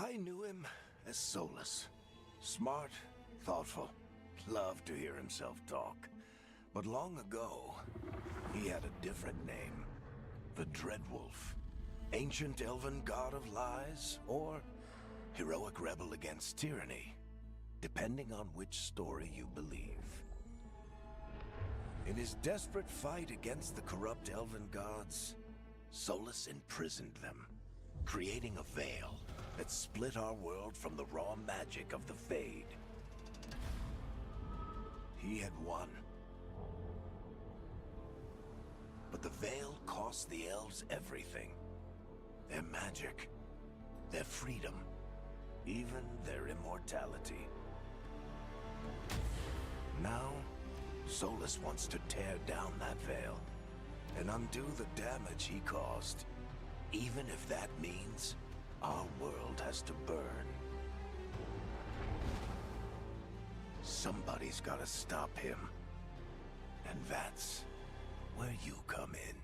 I knew him as Solus. Smart, thoughtful, loved to hear himself talk. But long ago, he had a different name. The Dreadwolf. Ancient elven god of lies, or heroic rebel against tyranny, depending on which story you believe. In his desperate fight against the corrupt elven gods, Solus imprisoned them, creating a veil that split our world from the raw magic of the Fade. He had won. But the veil cost the elves everything. Their magic, their freedom, even their immortality. Now, Solus wants to tear down that veil and undo the damage he caused, even if that means our world has to burn. Somebody's gotta stop him, and that's where you come in.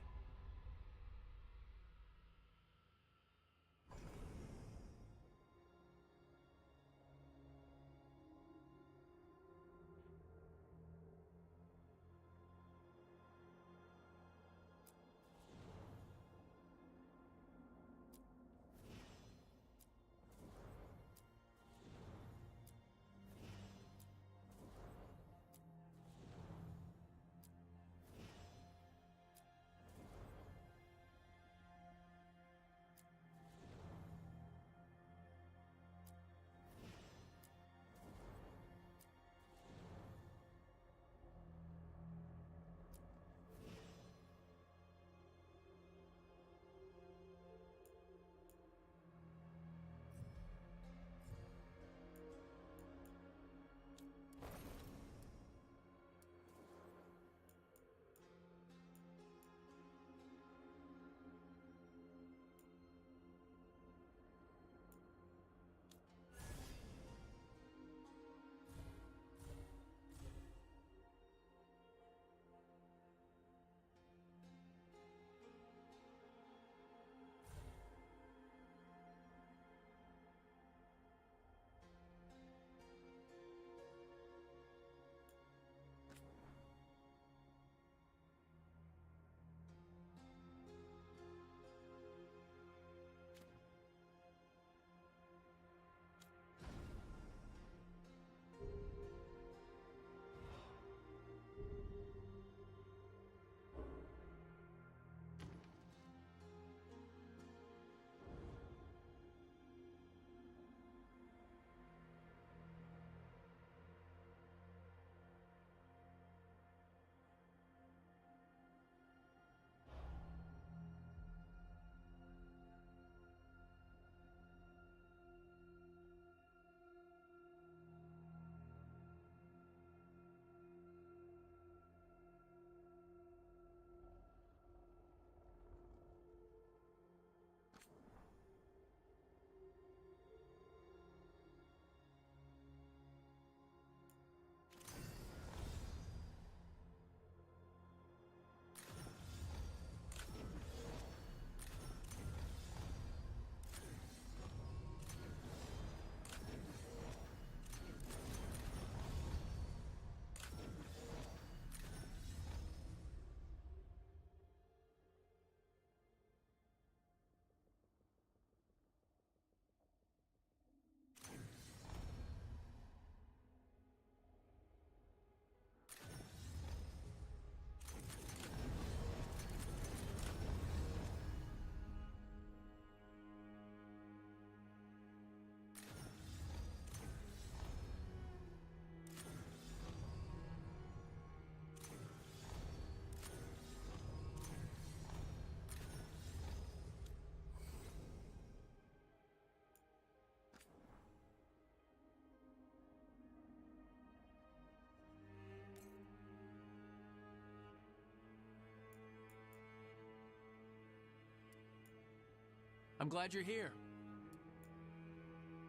I'm glad you're here.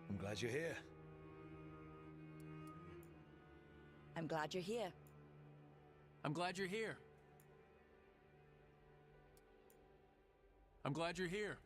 I'm glad you're here. I'm glad you're here. I'm glad you're here. I'm glad you're here.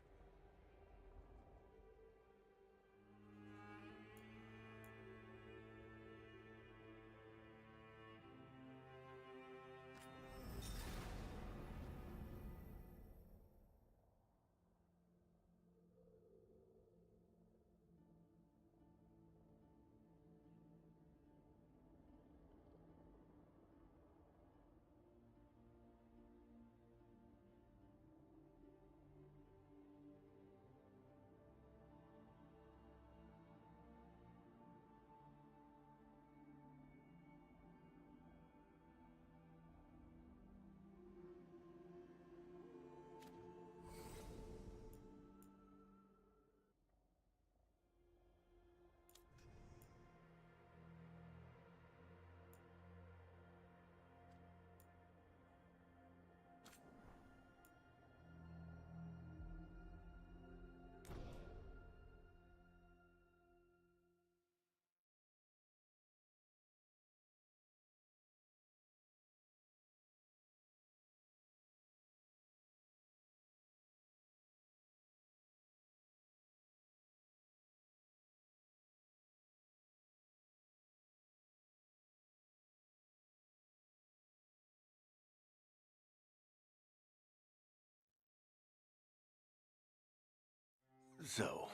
So,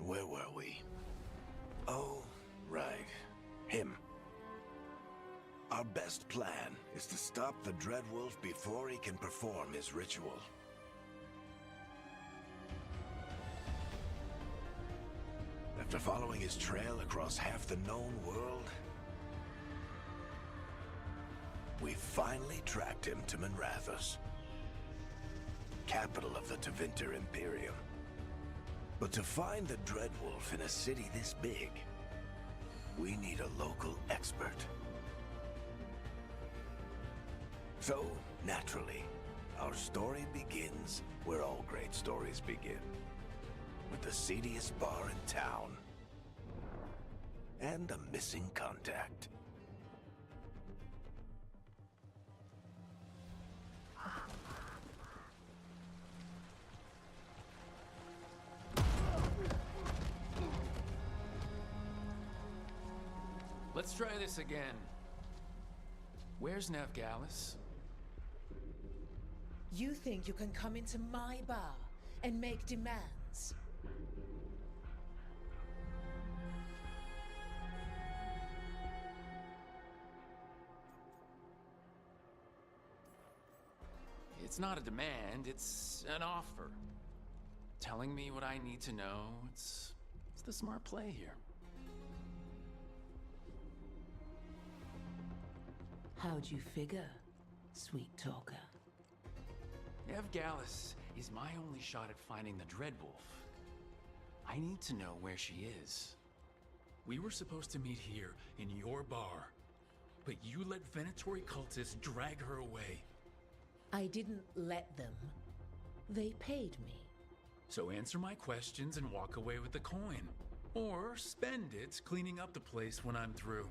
where were we? Oh, right. Him. Our best plan is to stop the Dreadwolf before he can perform his ritual. After following his trail across half the known world, we finally tracked him to Minrathous, capital of the Tevinter Imperium. But to find the Dreadwolf in a city this big, we need a local expert. So, naturally, our story begins where all great stories begin. With the seediest bar in town. And a missing contact. Let's try this again. Where's Navgalis? You think you can come into my bar and make demands? It's not a demand, it's an offer. Telling me what I need to know, it's the smart play here. How'd you figure, sweet talker? Navgalis is my only shot at finding the Dreadwolf. I need to know where she is. We were supposed to meet here in your bar, but you let Venatori cultists drag her away. I didn't let them. They paid me. So answer my questions and walk away with the coin. Or spend it cleaning up the place when I'm through.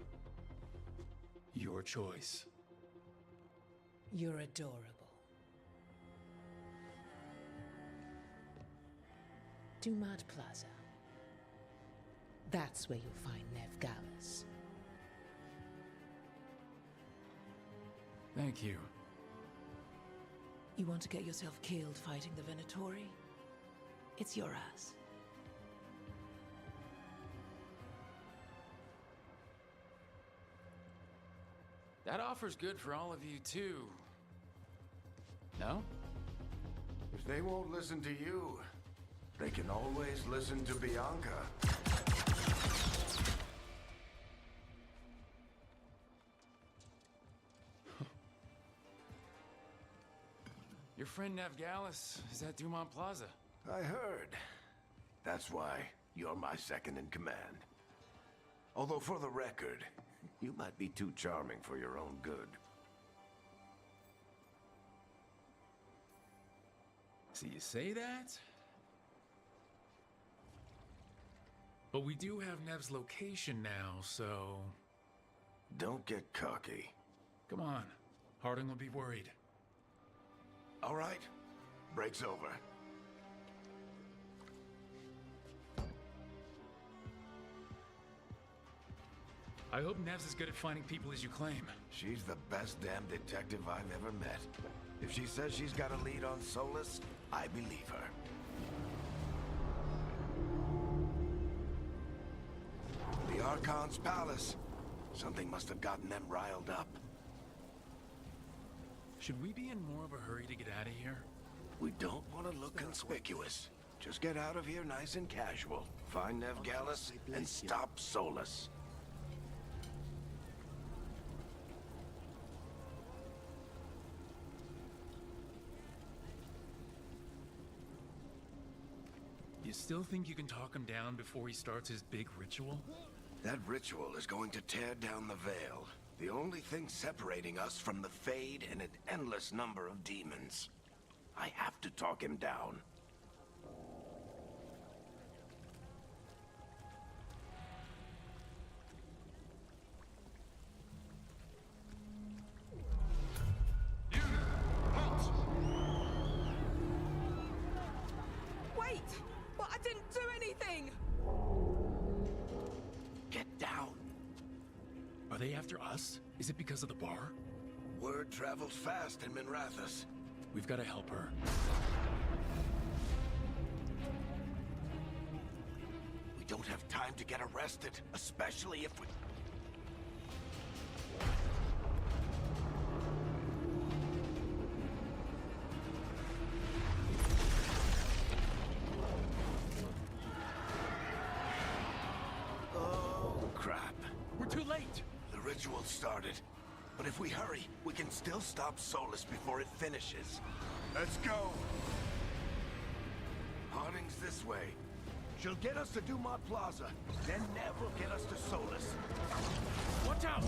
Your choice. You're adorable. Dumad Plaza. That's where you'll find Navgalis. Thank you. You want to get yourself killed fighting the Venatori? It's your ass. That offer's good for all of you, too. No? If they won't listen to you, they can always listen to Bianca. Your friend Navgalis is at Dumont Plaza. I heard. That's why you're my second in command. Although for the record, you might be too charming for your own good. So you say that? But we do have Nev's location now, so... Don't get cocky. Come on. Harding will be worried. All right. Break's over. I hope Nev's as good at finding people as you claim. She's the best damn detective I've ever met. If she says she's got a lead on Solus, I believe her. The Archon's palace. Something must have gotten them riled up. Should we be in more of a hurry to get out of here? We don't want to look conspicuous. Just get out of here nice and casual. Find Navgalis and stop Solus. You still think you can talk him down before he starts his big ritual? That ritual is going to tear down the veil. The only thing separating us from the Fade and an endless number of demons. I have to talk him down. Wait! But I didn't do anything! Get down. Are they after us? Is it because of the bar? Word travels fast in Minrathous. We've got to help her. won't have time to get arrested, especially if we... Oh, crap. We're too late! The ritual started. But if we hurry, we can still stop Solus before it finishes. Let's go! Harding's this way. She'll get us to Dumont Plaza, then Nev will get us to Solus. Watch out!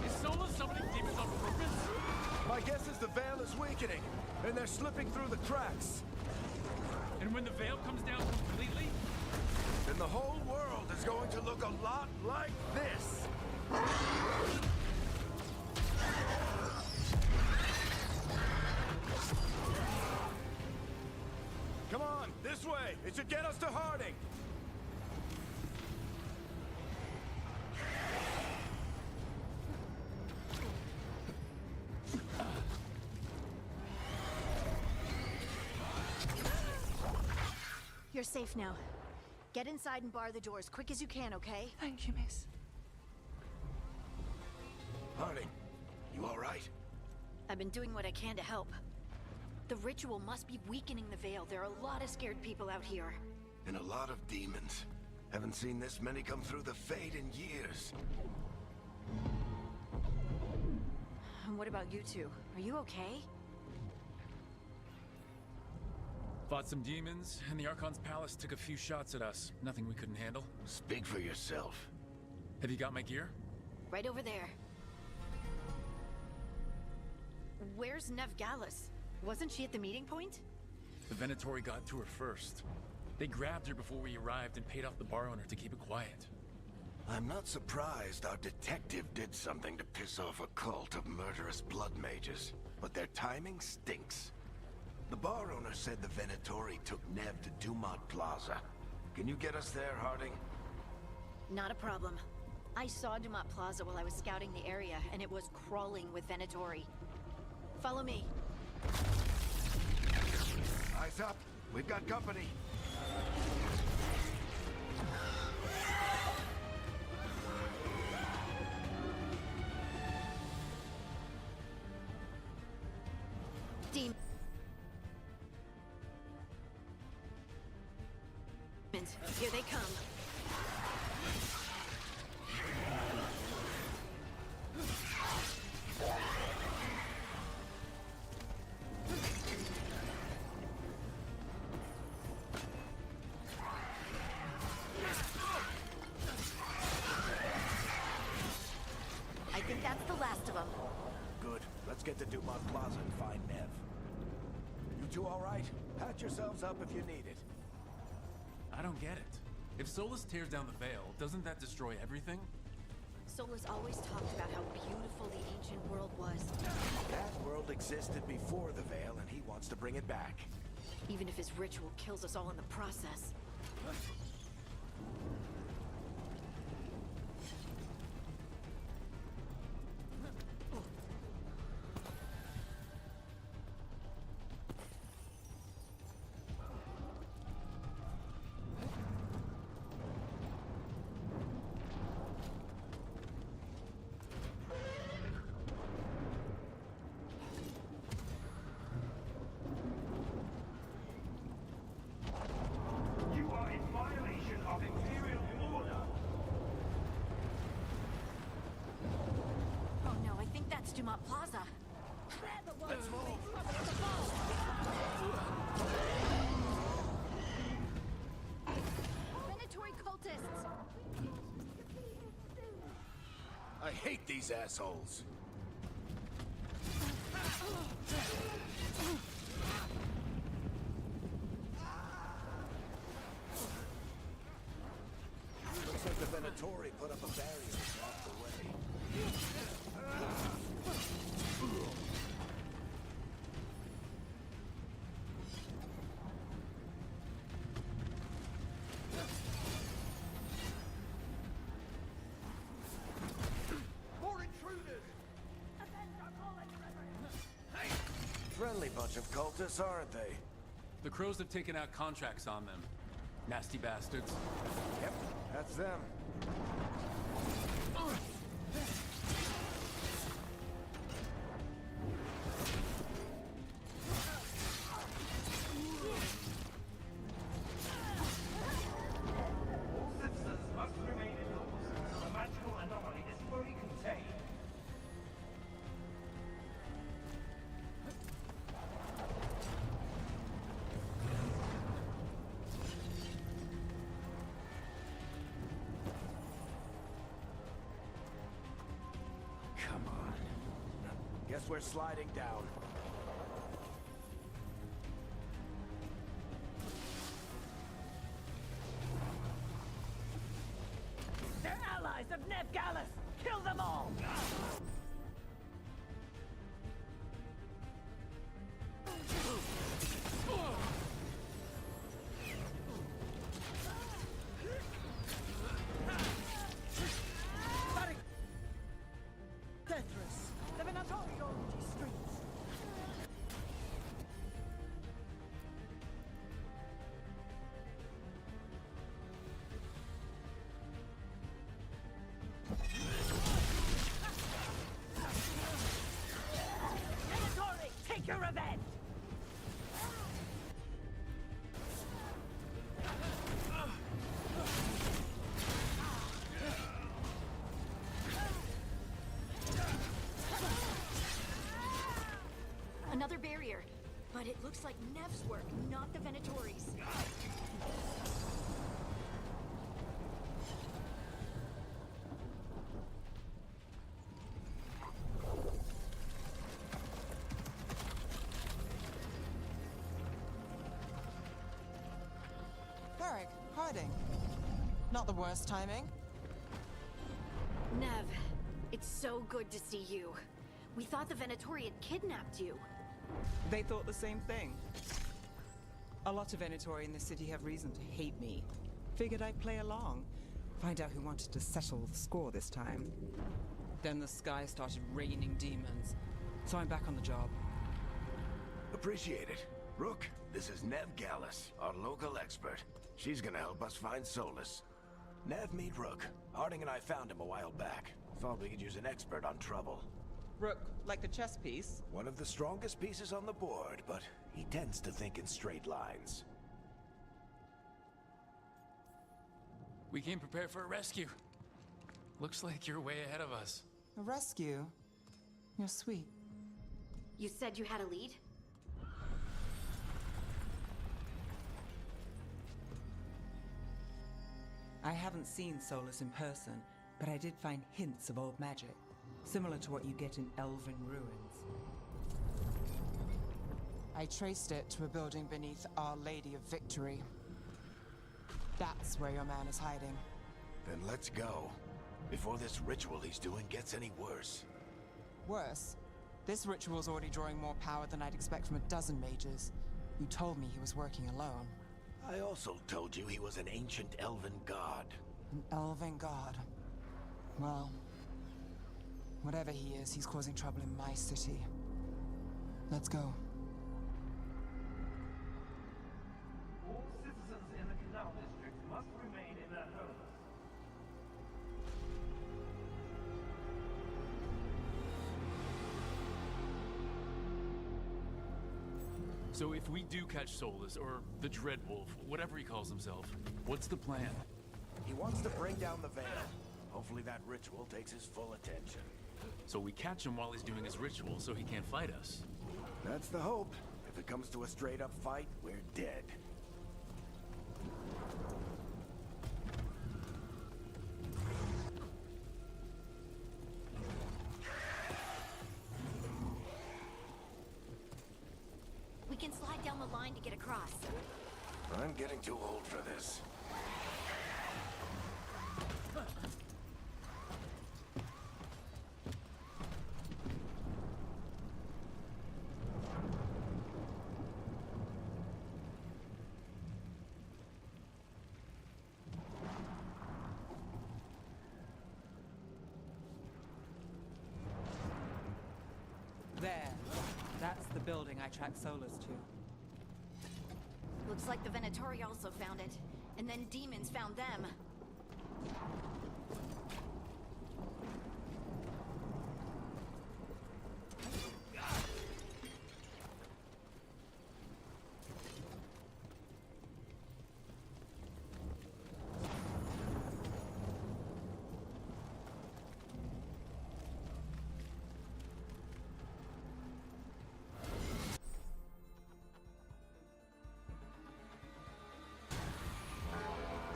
Is Solus summoning demons on purpose? My guess is the veil is weakening, and they're slipping through the cracks. And when the veil comes down completely? Then the whole world is going to look a lot like this. Come on, this way. It should get us to Harding. You're safe now. Get inside and bar the doors quick as you can, okay? Thank you, miss. Harding, you all right? I've been doing what I can to help. The ritual must be weakening the veil. There are a lot of scared people out here. And a lot of demons. Haven't seen this many come through the Fade in years. And what about you two? Are you okay? Fought some demons, and the Archon's palace took a few shots at us. Nothing we couldn't handle. Speak for yourself. Have you got my gear? Right over there. Where's Nev Gallus? Wasn't she at the meeting point? The Venatori got to her first. They grabbed her before we arrived and paid off the bar owner to keep it quiet. I'm not surprised our detective did something to piss off a cult of murderous blood mages, but their timing stinks. The bar owner said the Venatori took Nev to Dumont Plaza. Can you get us there, Harding? Not a problem. I saw Dumont Plaza while I was scouting the area, and it was crawling with Venatori. Follow me. Eyes up. We've got company. Demons. Here they come. I think that's the last of them. Good. Let's get to Dumont Plaza and find Nev. You two all right? Patch yourselves up if you need it. I don't get it. If Solus tears down the veil, doesn't that destroy everything? Solus always talked about how beautiful the ancient world was. That world existed before the veil, and he wants to bring it back. Even if his ritual kills us all in the process. Dumont Plaza. Let's move. Venatori cultists. I hate these assholes. Looks like the Venatori put up a barrier to block the way. Friendly bunch of cultists, aren't they? The Crows have taken out contracts on them. Nasty bastards. Yep, that's them. Guess we're sliding down. They're allies of Ned Gallus! Kill them all! Take your revenge! Another barrier, but it looks like Nev's work, not the Venatori's. Hiding. Not the worst timing. Nev, it's so good to see you. We thought the Venatori had kidnapped you. They thought the same thing. A lot of Venatori in the city have reason to hate me. Figured I'd play along. Find out who wanted to settle the score this time. Then the sky started raining demons. So I'm back on the job. Appreciate it. Rook, this is Nev Gallus, our local expert. She's gonna help us find Solus. Nev, meet Rook. Harding and I found him a while back. Thought we could use an expert on trouble. Rook, like the chess piece? One of the strongest pieces on the board, but he tends to think in straight lines. We came prepared for a rescue. Looks like you're way ahead of us. A rescue? You're sweet. You said you had a lead? I haven't seen Solus in person, but I did find hints of old magic, similar to what you get in elven ruins. I traced it to a building beneath Our Lady of Victory. That's where your man is hiding. Then let's go, before this ritual he's doing gets any worse. Worse, this ritual's already drawing more power than I'd expect from a dozen mages. You told me he was working alone. I also told you he was an ancient elven god. An elven god. Well, whatever he is, he's causing trouble in my city. Let's go. All citizens in the canal district must remain in their homes. So if we do catch Solus, or the Dreadwolf, whatever he calls himself, what's the plan? He wants to bring down the veil. Hopefully that ritual takes his full attention. So we catch him while he's doing his ritual so he can't fight us. That's the hope. If it comes to a straight-up fight, we're dead. We can slide down the line to get across. I'm getting too old for this. There. That's the building I tracked Solus to. Looks like the Venatori also found it. And then demons found them.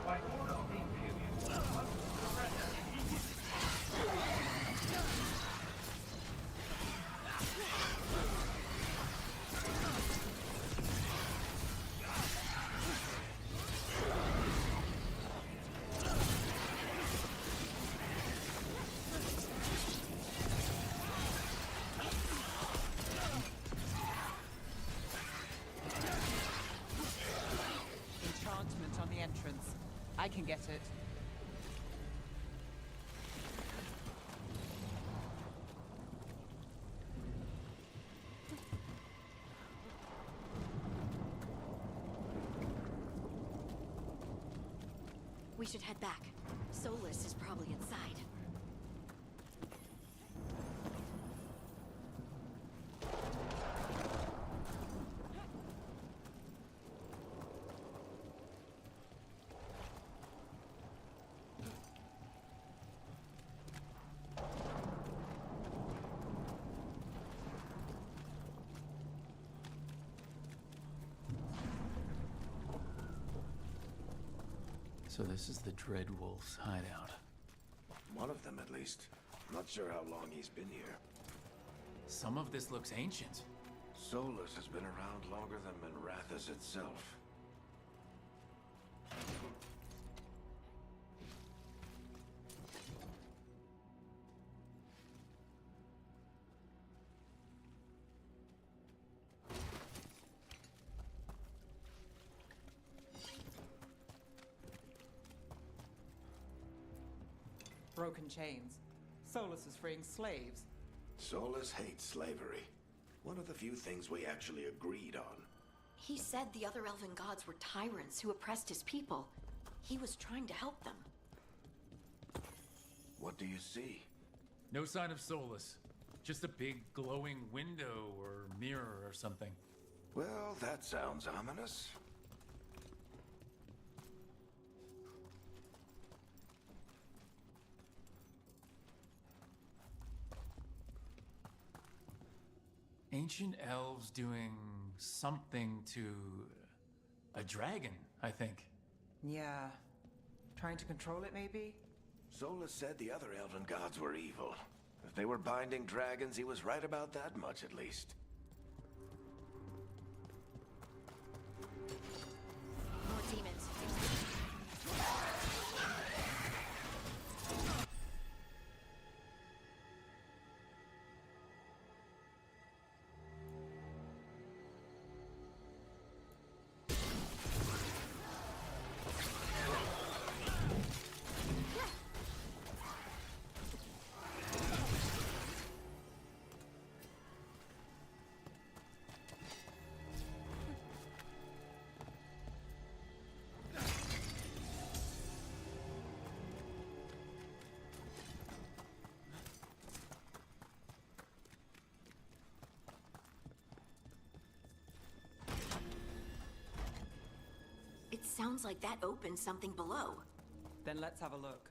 By order of the Imperium, surrender immediately. Enchantment on the entrance. I can get it. We should head back. Solus is probably inside. So this is the Dreadwolf's hideout. One of them, at least. Not sure how long he's been here. Some of this looks ancient. Solus has been around longer than Minrathous itself. Broken chains. Solus is freeing slaves. Solus hates slavery. One of the few things we actually agreed on. He said the other elven gods were tyrants who oppressed his people. He was trying to help them. What do you see? No sign of Solus. Just a big glowing window or mirror or something. Well, that sounds ominous. Ancient elves doing something to a dragon, I think. Yeah. Trying to control it, maybe? Solus said the other elven gods were evil. If they were binding dragons, he was right about that much, at least. More demons. It sounds like that opened something below. Then let's have a look.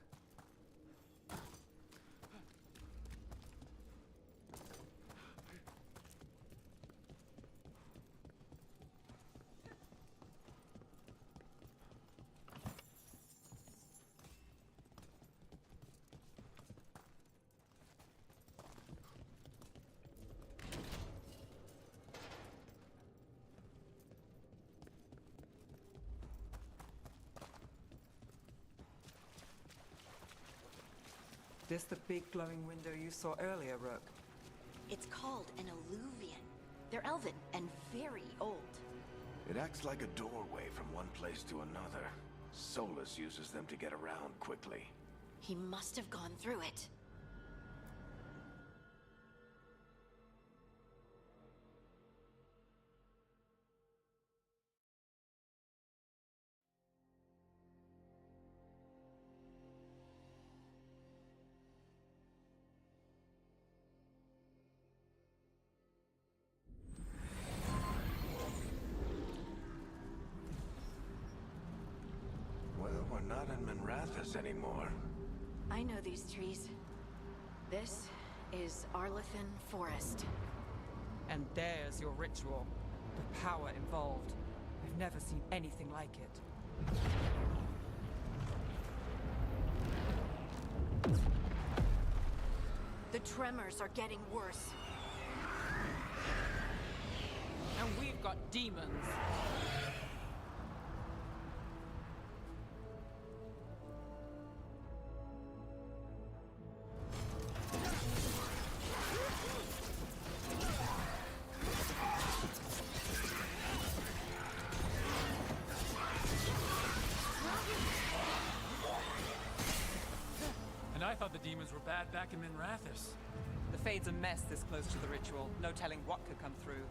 This the big glowing window you saw earlier, Rook? It's called an alluvian. They're elven and very old. It acts like a doorway from one place to another. Solus uses them to get around quickly. He must have gone through it. We're not in Minrathous anymore. I know these trees. This is Arlethan Forest. And there's your ritual. The power involved. I've never seen anything like it. The tremors are getting worse. And we've got demons. And I thought the demons were bad back in Minrathous. The Fade's a mess this close to the ritual. No telling what could come through.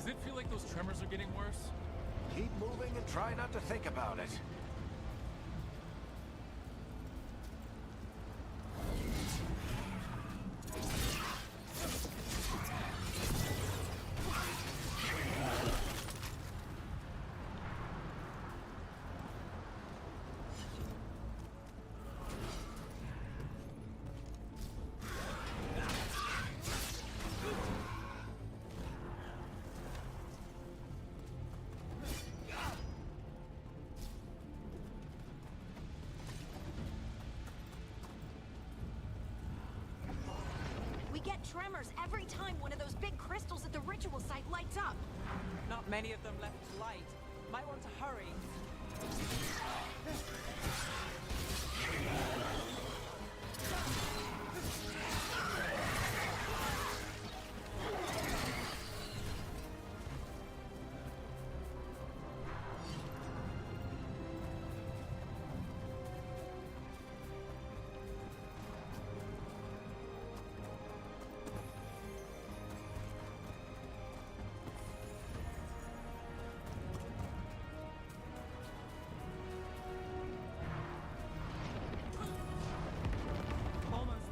Does it feel like those tremors are getting worse? Keep moving and try not to think about it. We get tremors every time one of those big crystals at the ritual site lights up. Not many of them left to light. Might want to hurry. Almost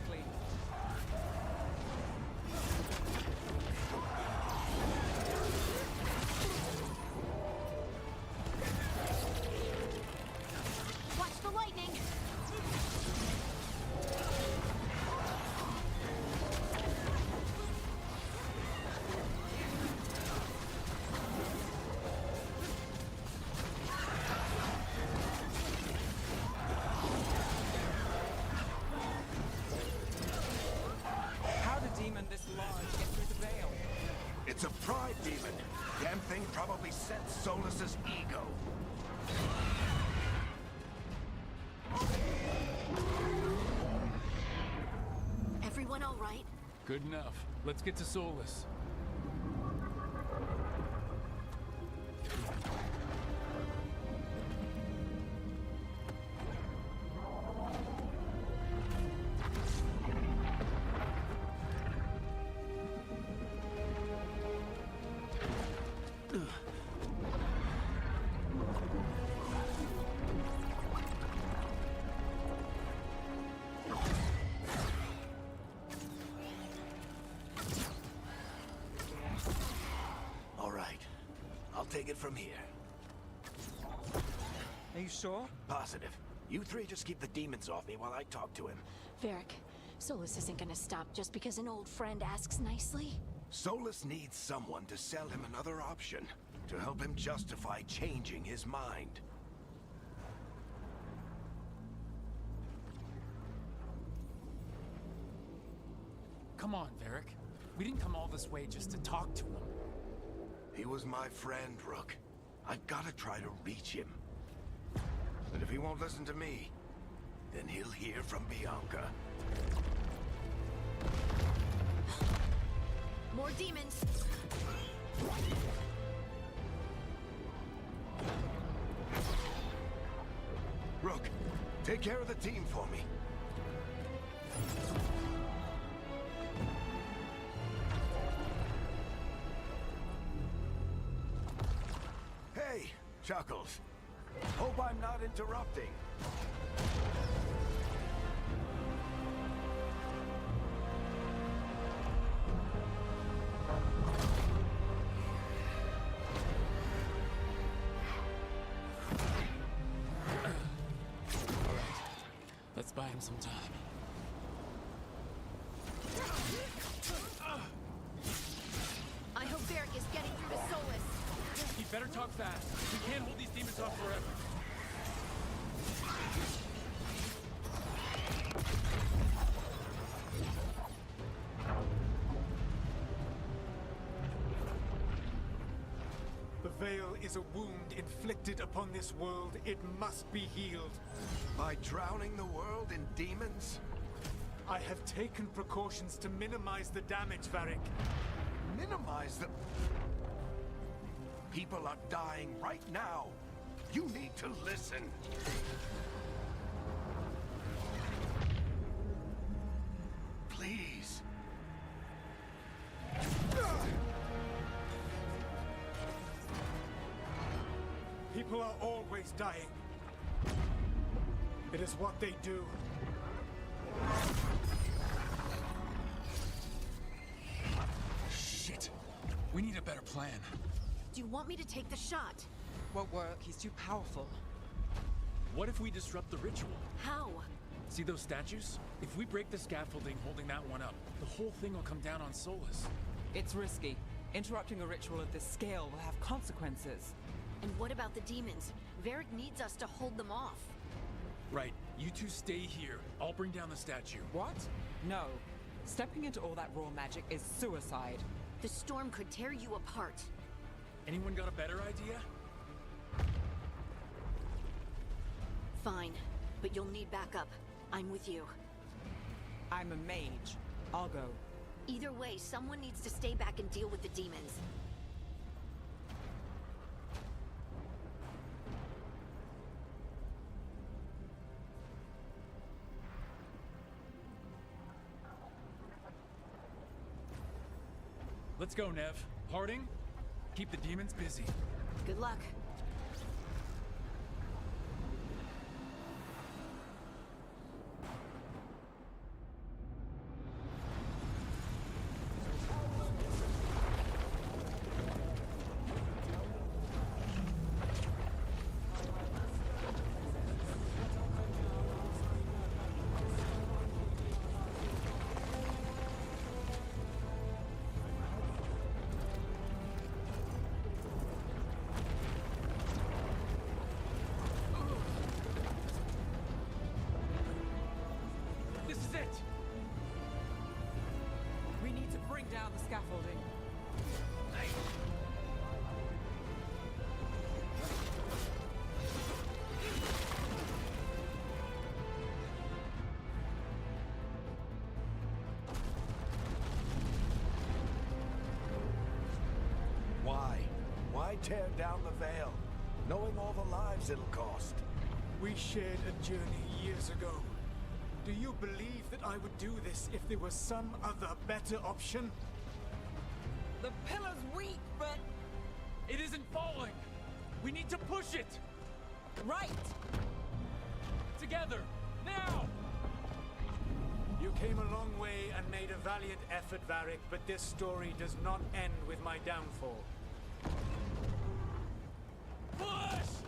quickly. Watch the lightning! How did demon this large get through the veil? It's a pride demon. Damn thing probably sent Solus's ego. Everyone all right? Good enough. Let's get to Solus. All right. I'll take it from here. Are you sure? Positive. You three just keep the demons off me while I talk to him. Varric, Solus isn't gonna stop just because an old friend asks nicely. Solus needs someone to sell him another option, to help him justify changing his mind. Come on, Varric. We didn't come all this way just to talk to him. He was my friend, Rook. I've got to try to reach him. But if he won't listen to me, then he'll hear from Bianca. More demons! Rook, take care of the team for me. Hey, Chuckles. Hope I'm not interrupting. Let's buy him some time. I hope Varric is getting through to Solus. He better talk fast. We can't hold these demons off forever. The veil is a wound inflicted upon this world. It must be healed. By drowning the world in demons? I have taken precautions to minimize the damage, Varric. Minimize the... People are dying right now. You need to listen. Please. People are always dying. It is what they do. Shit. We need a better plan. Do you want me to take the shot? Won't work. He's too powerful. What if we disrupt the ritual? How? See those statues? If we break the scaffolding holding that one up, the whole thing will come down on Solus. It's risky. Interrupting a ritual of this scale will have consequences. And what about the demons? Varric needs us to hold them off. Right. You two stay here. I'll bring down the statue. What? No. Stepping into all that raw magic is suicide. The storm could tear you apart. Anyone got a better idea? Fine, but you'll need backup. I'm with you. I'm a mage. I'll go. Either way, someone needs to stay back and deal with the demons. Let's go, Nev. Harding, keep the demons busy. Good luck. bring down the scaffolding. Why tear down the veil, knowing all the lives it'll cost? We shared a journey years ago. Do you believe that I would do this if there was some other better option? The pillar's weak, but... It isn't falling! We need to push it! Right! Together! Now! You came a long way and made a valiant effort, Varric, but this story does not end with my downfall. Push!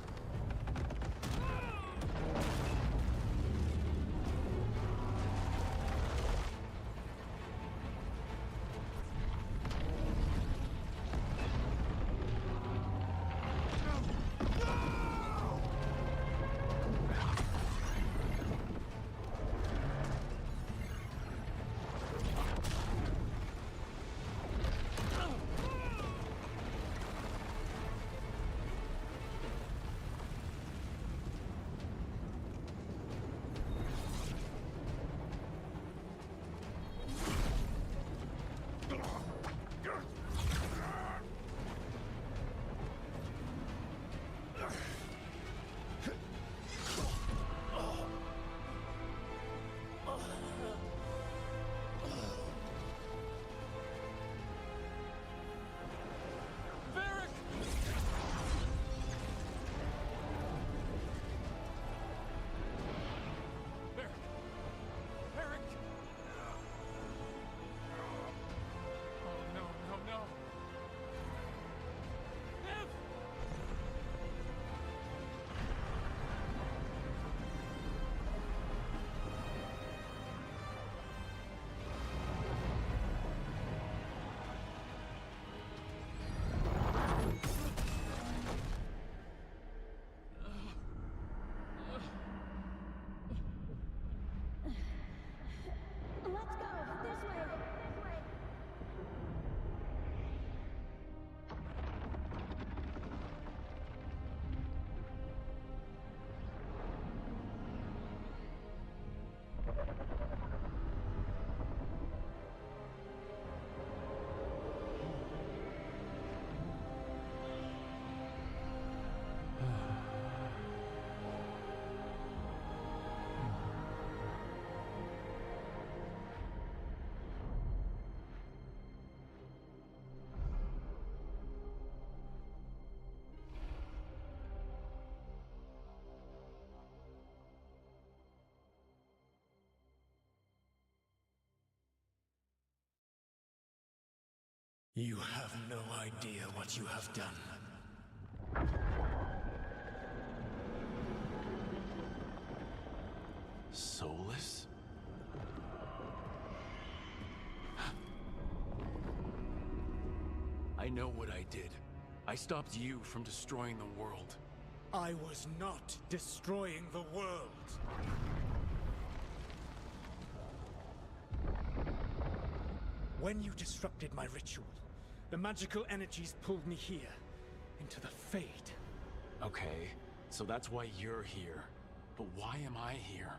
You have no idea what you have done. Soulless? I know what I did. I stopped you from destroying the world. I was not destroying the world. When you disrupted my ritual, the magical energies pulled me here, into the Fade. Okay, so that's why you're here. But why am I here?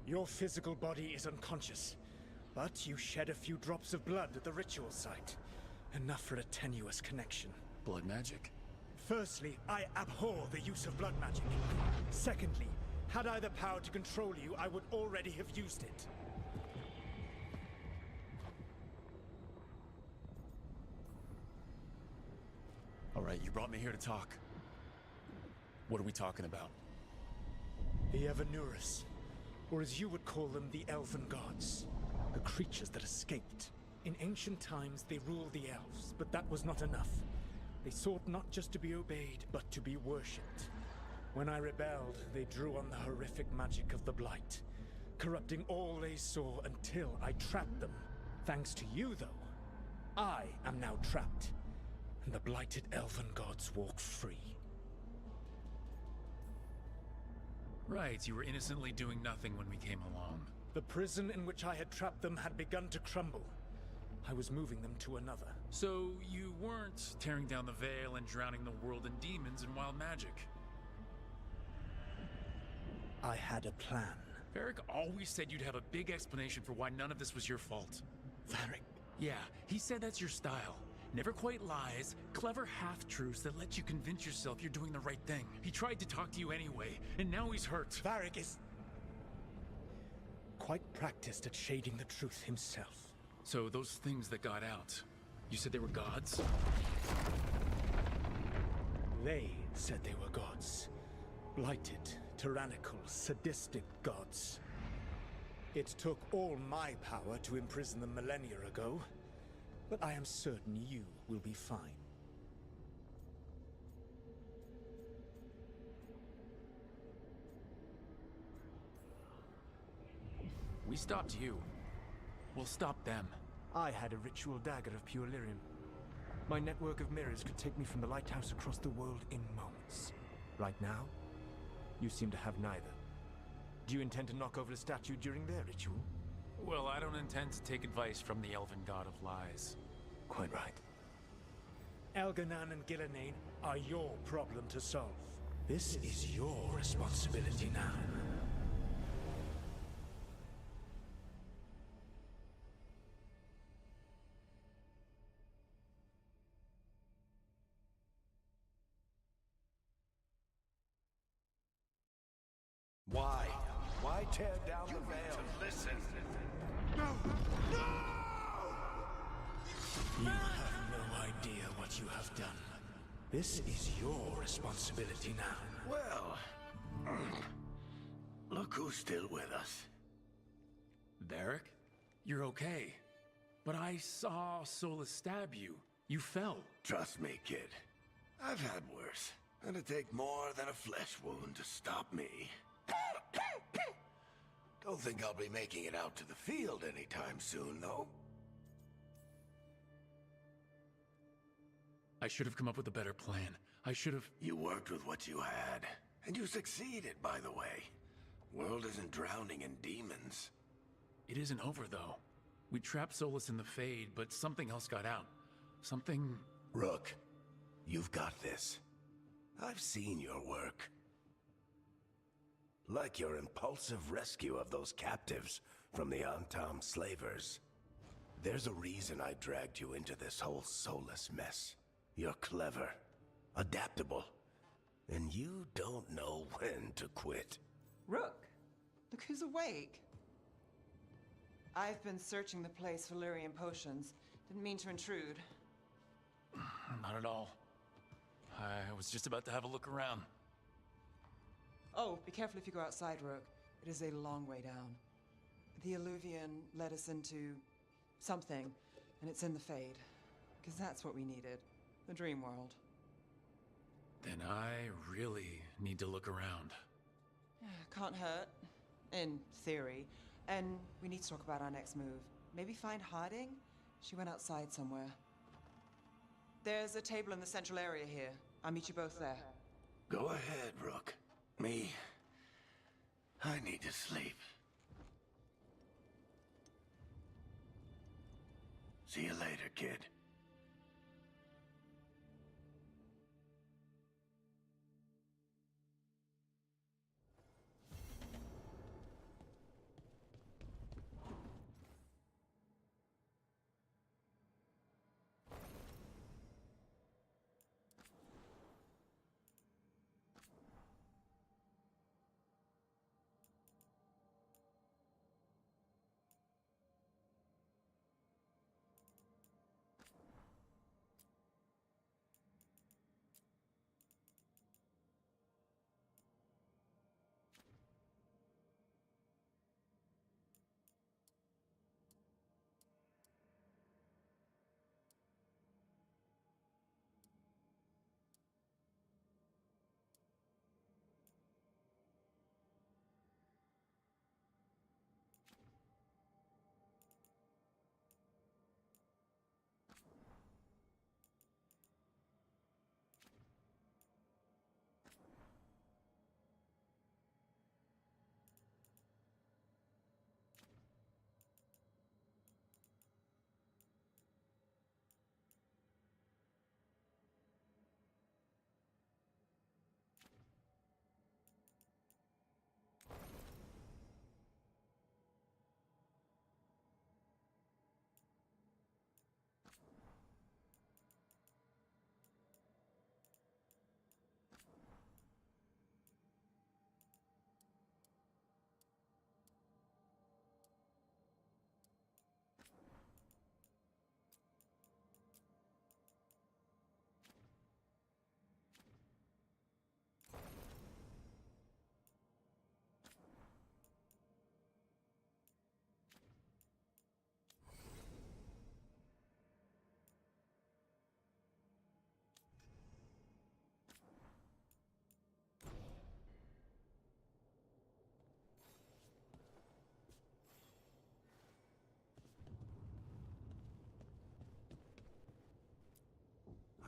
Your physical body is unconscious, but you shed a few drops of blood at the ritual site. Enough for a tenuous connection. Blood magic? Firstly, I abhor the use of blood magic. Secondly, had I the power to control you, I would already have used it. All right, you brought me here to talk. What are we talking about? The Evanuras, or as you would call them, the Elven Gods. The creatures that escaped. In ancient times, they ruled the elves, but that was not enough. They sought not just to be obeyed, but to be worshipped. When I rebelled, they drew on the horrific magic of the Blight, corrupting all they saw until I trapped them. Thanks to you, though, I am now trapped, and the blighted Elven Gods walk free. Right, you were innocently doing nothing when we came along. The prison in which I had trapped them had begun to crumble. I was moving them to another. So you weren't tearing down the veil and drowning the world in demons and wild magic? I had a plan. Varric always said you'd have a big explanation for why none of this was your fault. Varric? Yeah, he said that's your style. Never quite lies, clever half-truths that let you convince yourself you're doing the right thing. He tried to talk to you anyway, and now he's hurt. Varric is quite practiced at shading the truth himself. So those things that got out, you said they were gods? They said they were gods. Blighted, tyrannical, sadistic gods. It took all my power to imprison them millennia ago, but I am certain you will be fine. We stopped you. We'll stop them. I had a ritual dagger of pure lyrium. My network of mirrors could take me from the lighthouse across the world in moments. Right now, you seem to have neither. Do you intend to knock over a statue during their ritual? Well, I don't intend to take advice from the elven god of lies. Quite right. Elganan and Gillenane are your problem to solve. This is your responsibility now. Why? Why tear down the veil? Listen. No! No! You have no idea what you have done. This is your responsibility now. Well, look who's still with us. Varric? You're okay. But I saw Solus stab you. You fell. Trust me, kid. I've had worse. It'll take more than a flesh wound to stop me. Don't think I'll be making it out to the field anytime soon, though. I should have come up with a better plan. I should have... You worked with what you had. And you succeeded, by the way. World isn't drowning in demons. It isn't over, though. We trapped Solus in the Fade, but something else got out. Something... Rook, you've got this. I've seen your work. Like your impulsive rescue of those captives from the Antam slavers. There's a reason I dragged you into this whole Solus mess. You're clever, adaptable, and you don't know when to quit. Rook, look who's awake. I've been searching the place for lyrium potions. Didn't mean to intrude. Not at all. I was just about to have a look around. Oh, be careful if you go outside, Rook. It is a long way down. The Alluvian led us into something, and it's in the Fade. Because that's what we needed. The dream world. Then I really need to look around. Can't hurt. In theory. And we need to talk about our next move. Maybe find Harding? She went outside somewhere. There's a table in the central area here. I'll meet you both there. Go ahead, Rook. Me, I need to sleep. See you later, kid.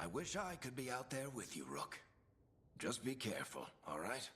I wish I could be out there with you, Rook. Just be careful, all right?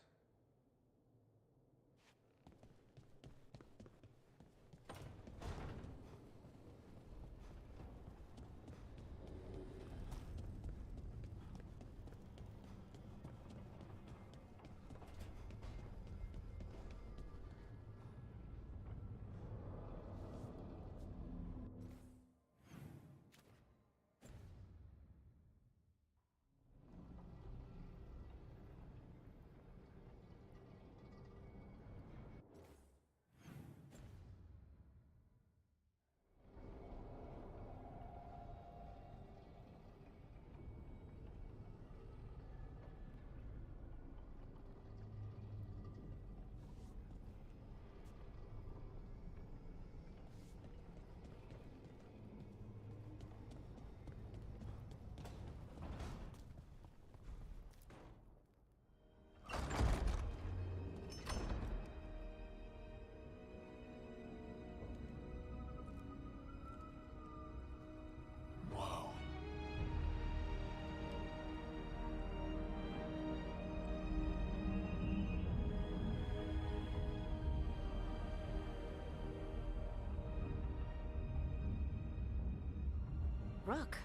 Rook,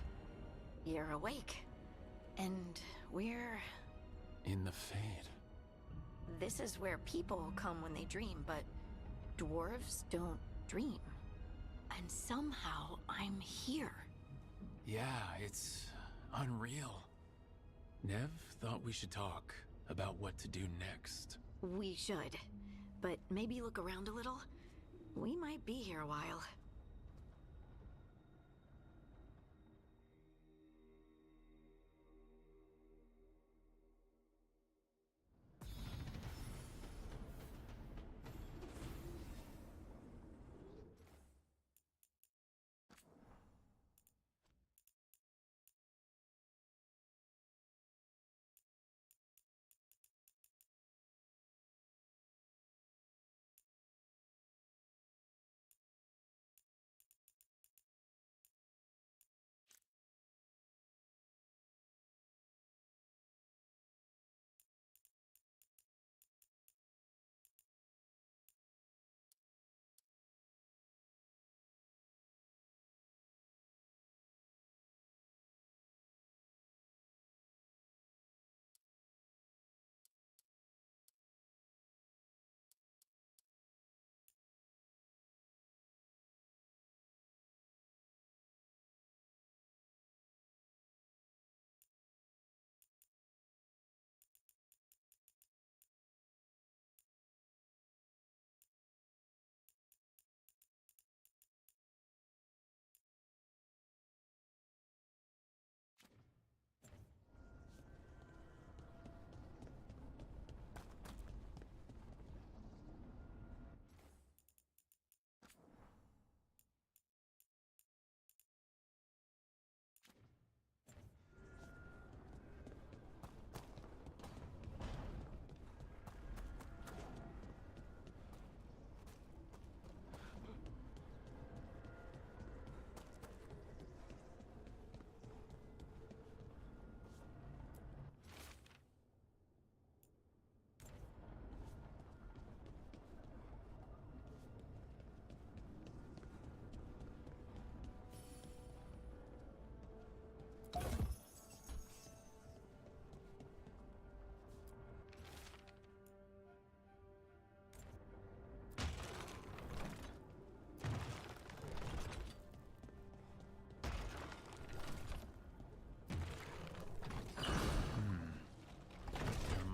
you're awake. And we're... In the Fade. This is where people come when they dream, but dwarves don't dream. And somehow I'm here. Yeah, it's unreal. Nev thought we should talk about what to do next. We should. But maybe look around a little. We might be here a while.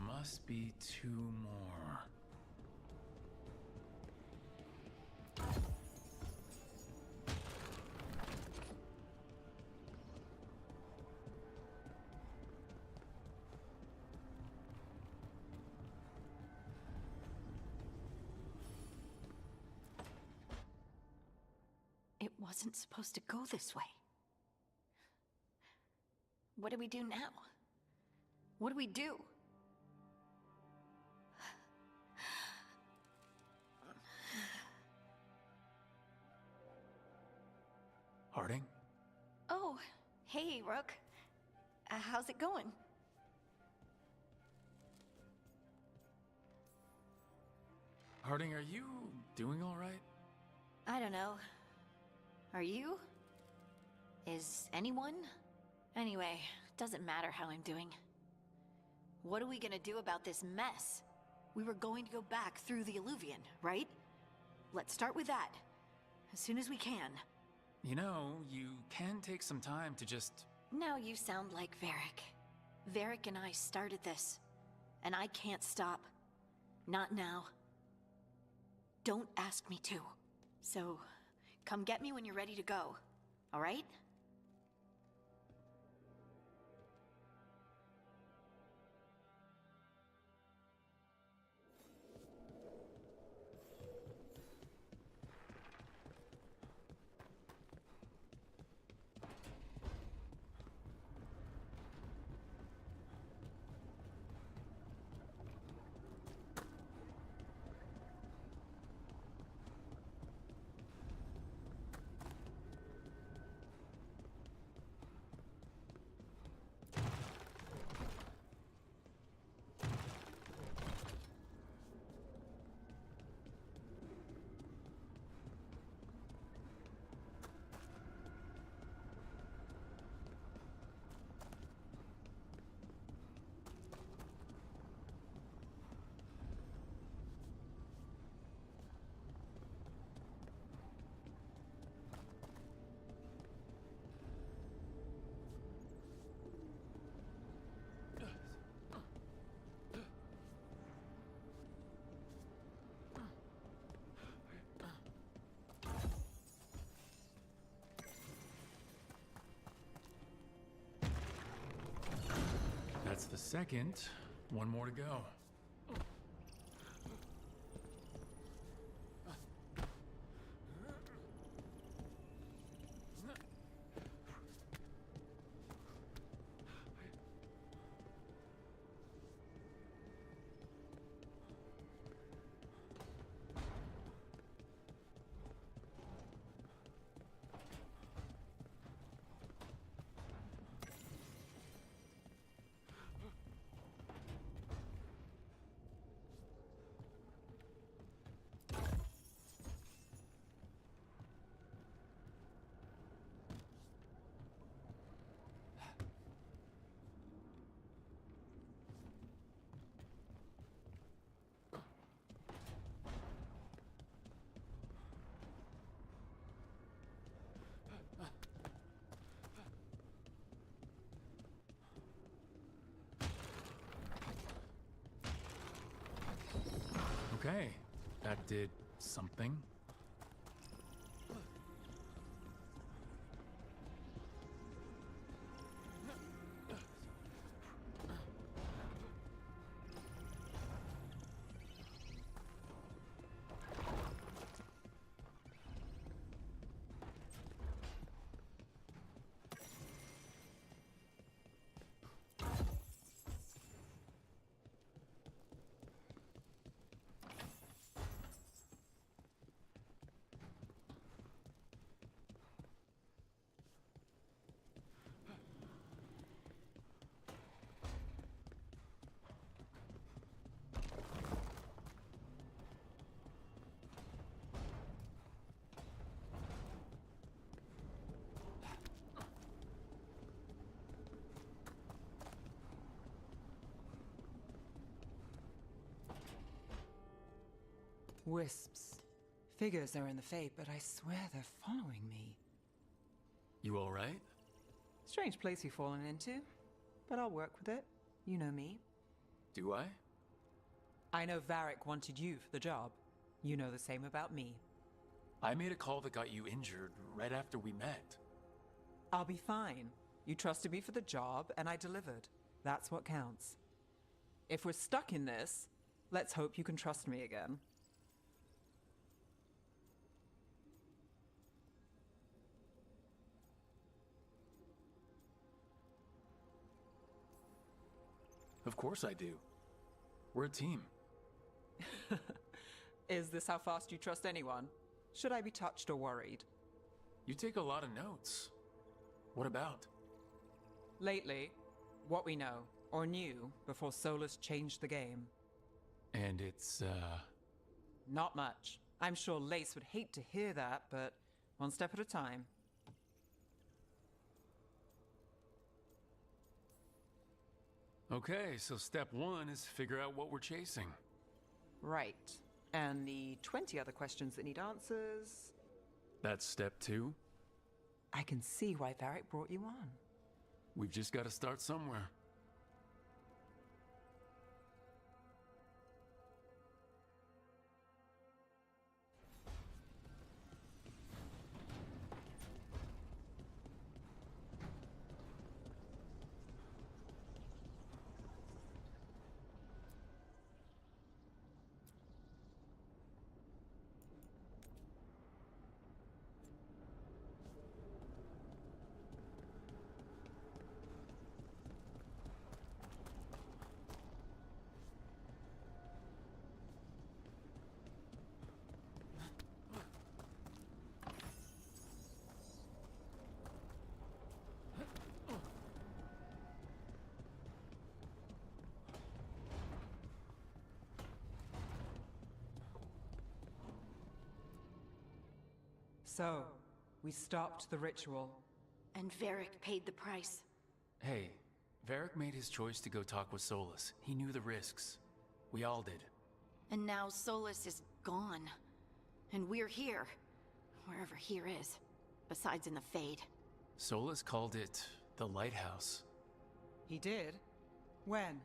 Must be two more. It wasn't supposed to go this way. What do we do now? What do we do? Harding? Oh, hey, Rook. how's it going? Harding, are you doing all right? I don't know. Are you? Is anyone? Anyway, doesn't matter how I'm doing. What are we gonna do about this mess? We were going to go back through the Alluvion, right? Let's start with that. As soon as we can. You know, you can take some time to just... Now you sound like Varric. Varric and I started this. And I can't stop. Not now. Don't ask me to. So, come get me when you're ready to go. All right? That's the second. One more to go. Okay, that did something. Wisps. Figures are in the Fate, but I swear they're following me. You all right? Strange place you've fallen into, but I'll work with it. You know me. Do I? I know Varric wanted you for the job. You know the same about me. I made a call that got you injured right after we met. I'll be fine. You trusted me for the job, and I delivered. That's what counts. If we're stuck in this, let's hope you can trust me again. Of course I do. We're a team. Is this how fast you trust anyone? Should I be touched or worried? You take a lot of notes. What about? Lately, What we know, or knew, before Solus changed the game. And it's, Not much. I'm sure Lace would hate to hear that, but one step at a time. Okay, so step one is figure out what we're chasing. Right. And the 20 other questions that need answers... That's step two? I can see why Varric brought you on. We've just got to start somewhere. So, we stopped the ritual. And Varric paid the price. Hey, Varric made his choice to go talk with Solus. He knew the risks. We all did. And now Solus is gone. And we're here. Wherever here is. Besides in the Fade. Solus called it the Lighthouse. He did? When?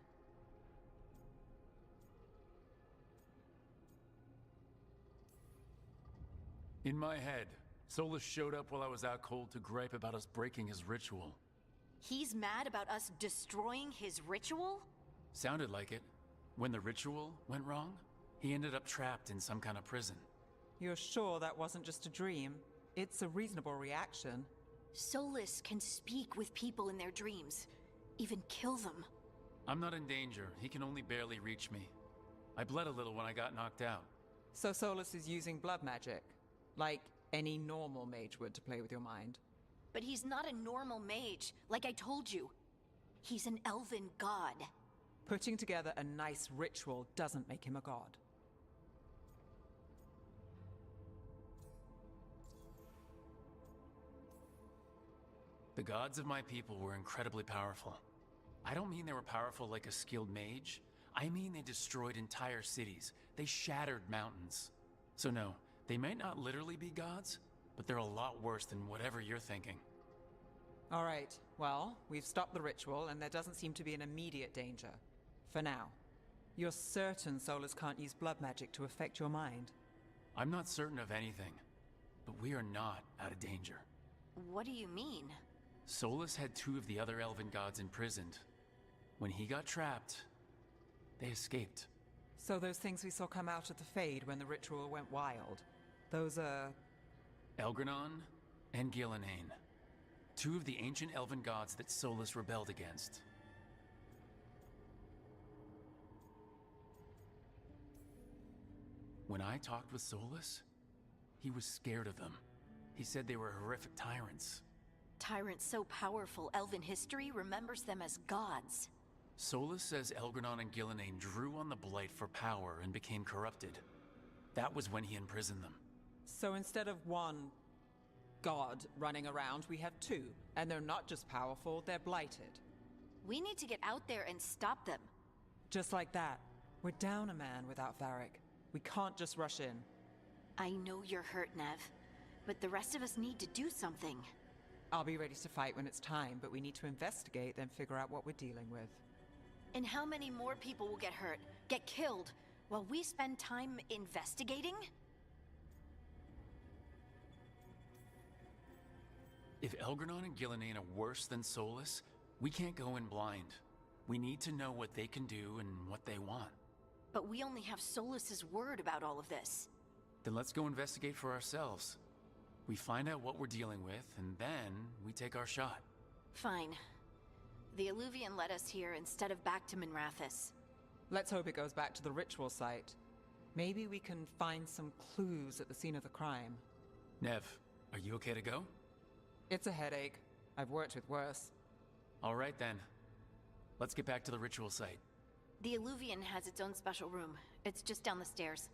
In my head, Solus showed up while I was out cold to gripe about us breaking his ritual. He's mad about us destroying his ritual? Sounded like it. When the ritual went wrong, he ended up trapped in some kind of prison. You're sure that wasn't just a dream? It's a reasonable reaction. Solus can speak with people in their dreams. Even kill them. I'm not in danger. He can only barely reach me. I bled a little when I got knocked out. So Solus is using blood magic? Like any normal mage would to play with your mind? But he's not a normal mage, like I told you. He's an elven god. Putting together a nice ritual doesn't make him a god. The gods of my people were incredibly powerful. I don't mean they were powerful like a skilled mage. I mean they destroyed entire cities. They shattered mountains. So no, they might not literally be gods, but they're a lot worse than whatever you're thinking. All right, well, we've stopped the ritual and there doesn't seem to be an immediate danger. For now. You're certain Solus can't use blood magic to affect your mind? I'm not certain of anything, but we are not out of danger. What do you mean? Solus had two of the other elven gods imprisoned. When he got trapped, they escaped. So those things we saw come out of the Fade when the ritual went wild, those are... Elgranon and Gillenane. Two of the ancient elven gods that Solus rebelled against. When I talked with Solus, he was scared of them. He said they were horrific tyrants. Tyrants so powerful, elven history remembers them as gods. Solus says Elgranon and Gillenane drew on the Blight for power and became corrupted. That was when he imprisoned them. So instead of one god running around, we have two. And they're not just powerful, they're blighted. We need to get out there and stop them. Just like that. We're down a man without Varric. We can't just rush in. I know you're hurt, Nev. But the rest of us need to do something. I'll be ready to fight when it's time, but we need to investigate, then figure out what we're dealing with. And how many more people will get hurt, get killed, while we spend time investigating? If Elgranon and Gillenane are worse than Solus, we can't go in blind. We need to know what they can do and what they want. But we only have Solus's word about all of this. Then let's go investigate for ourselves. We find out what we're dealing with, and then we take our shot. Fine. The Alluvian led us here instead of back to Minrathous. Let's hope it goes back to the ritual site. Maybe we can find some clues at the scene of the crime. Nev, are you okay to go? It's a headache. I've worked with worse. All right then. Let's get back to the ritual site. The Illuvian has its own special room. It's just down the stairs.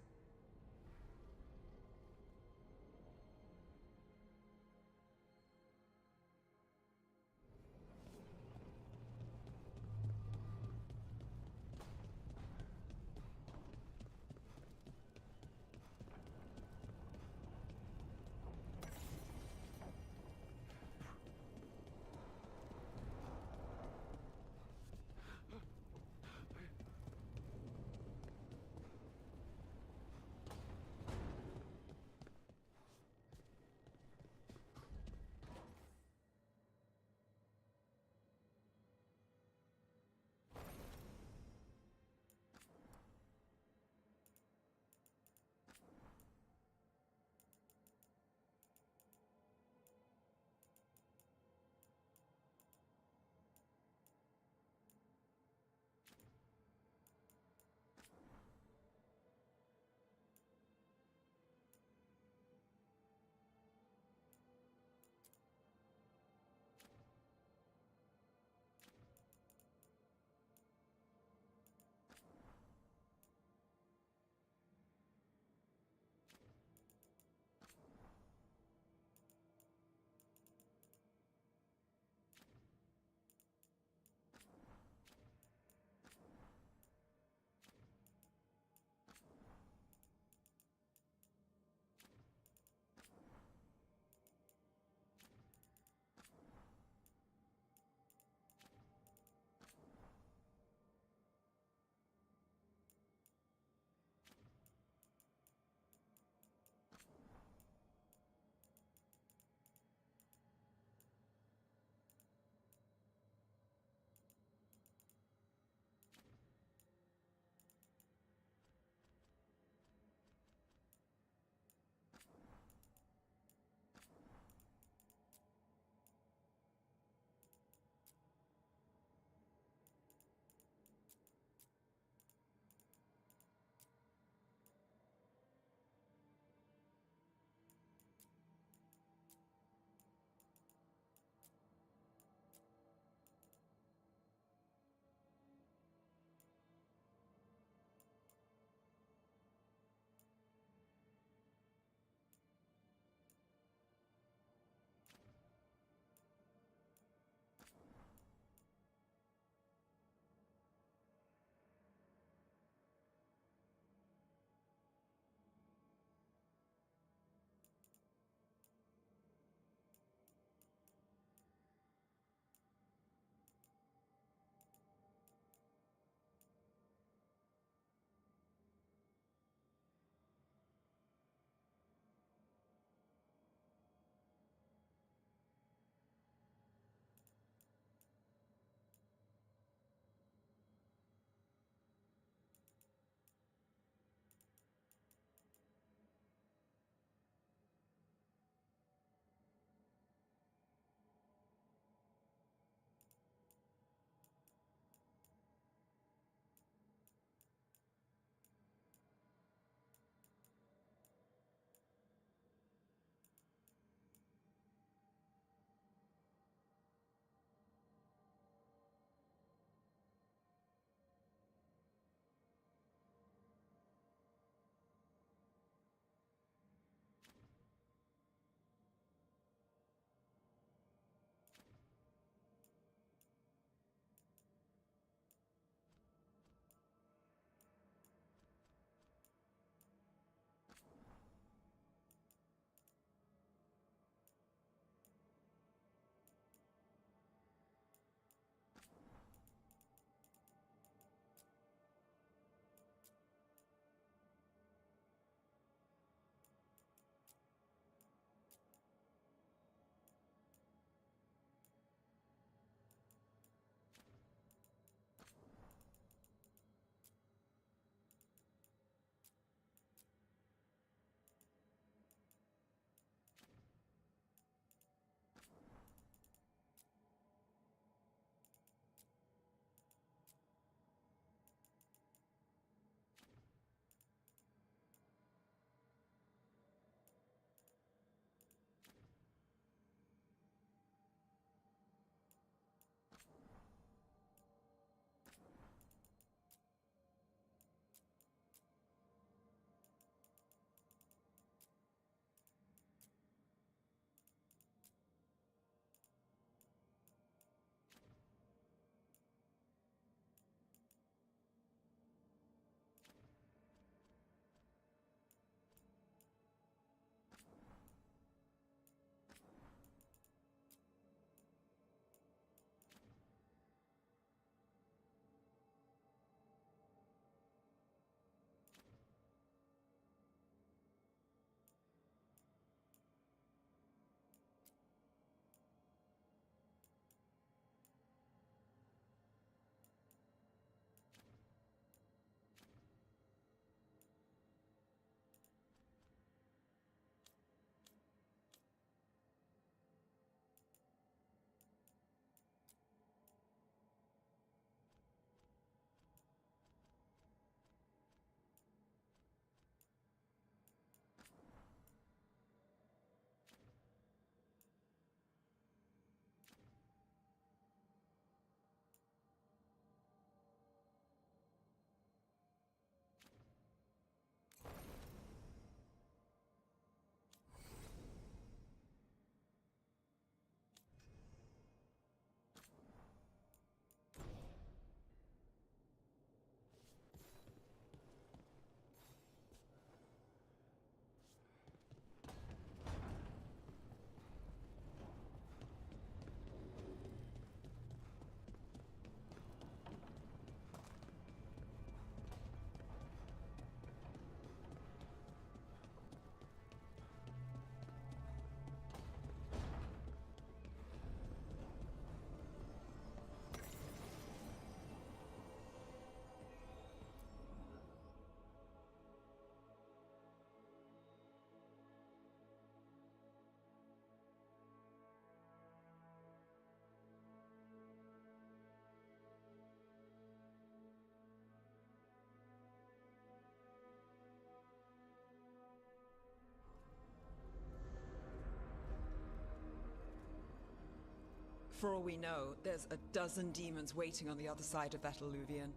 For all we know, there's a dozen demons waiting on the other side of that alluvion.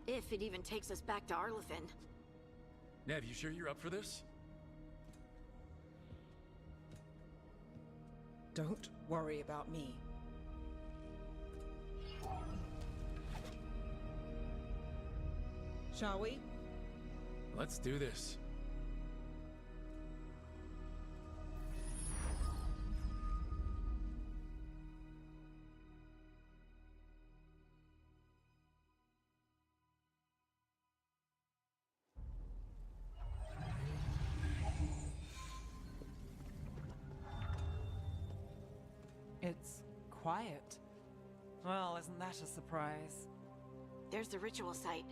If it even takes us back to Arlethan. Nev, you sure you're up for this? Don't worry about me. Shall we? Let's do this. It's quiet. Well, isn't that a surprise? There's the ritual site.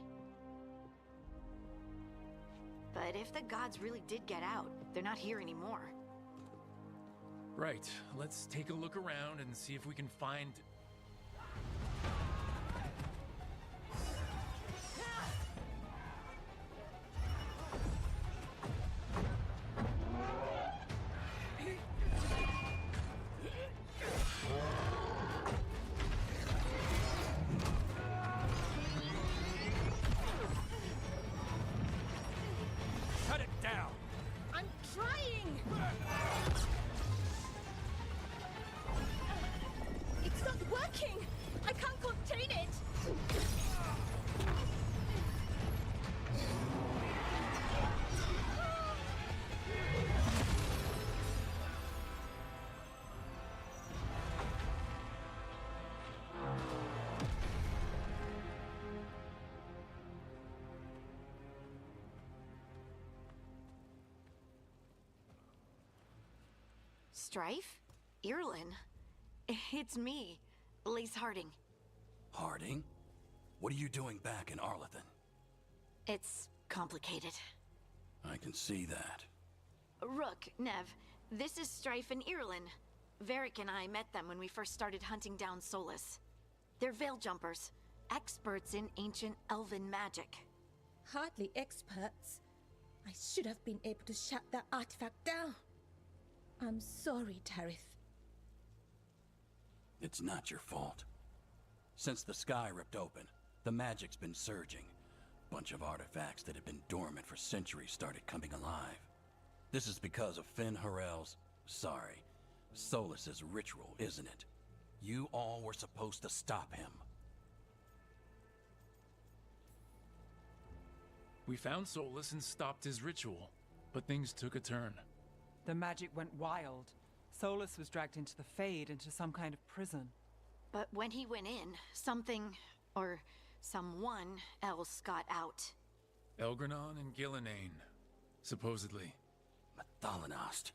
But if the gods really did get out, they're not here anymore. Right, let's take a look around and see if we can find... Cut it down! I'm trying! It's not working! I can't contain it! Strife? Irlin? It's me, Lace Harding. Harding? What are you doing back in Arlethan? It's complicated. I can see that. Rook, Nev, this is Strife and Irlin. Varric and I met them when we first started hunting down Solus. They're veil jumpers, experts in ancient elven magic. Hardly experts. I should have been able to shut that artifact down. I'm sorry, Tarith. It's not your fault. Since the sky ripped open, the magic's been surging. Bunch of artifacts that had been dormant for centuries started coming alive. This is because of Finn Harel's... Solus's ritual, isn't it? You all were supposed to stop him. We found Solus and stopped his ritual, but things took a turn. The magic went wild. Solus was dragged into the Fade, into some kind of prison. But when he went in, something, or someone else got out. Elgranon and Gillenane, supposedly. Mathalanost.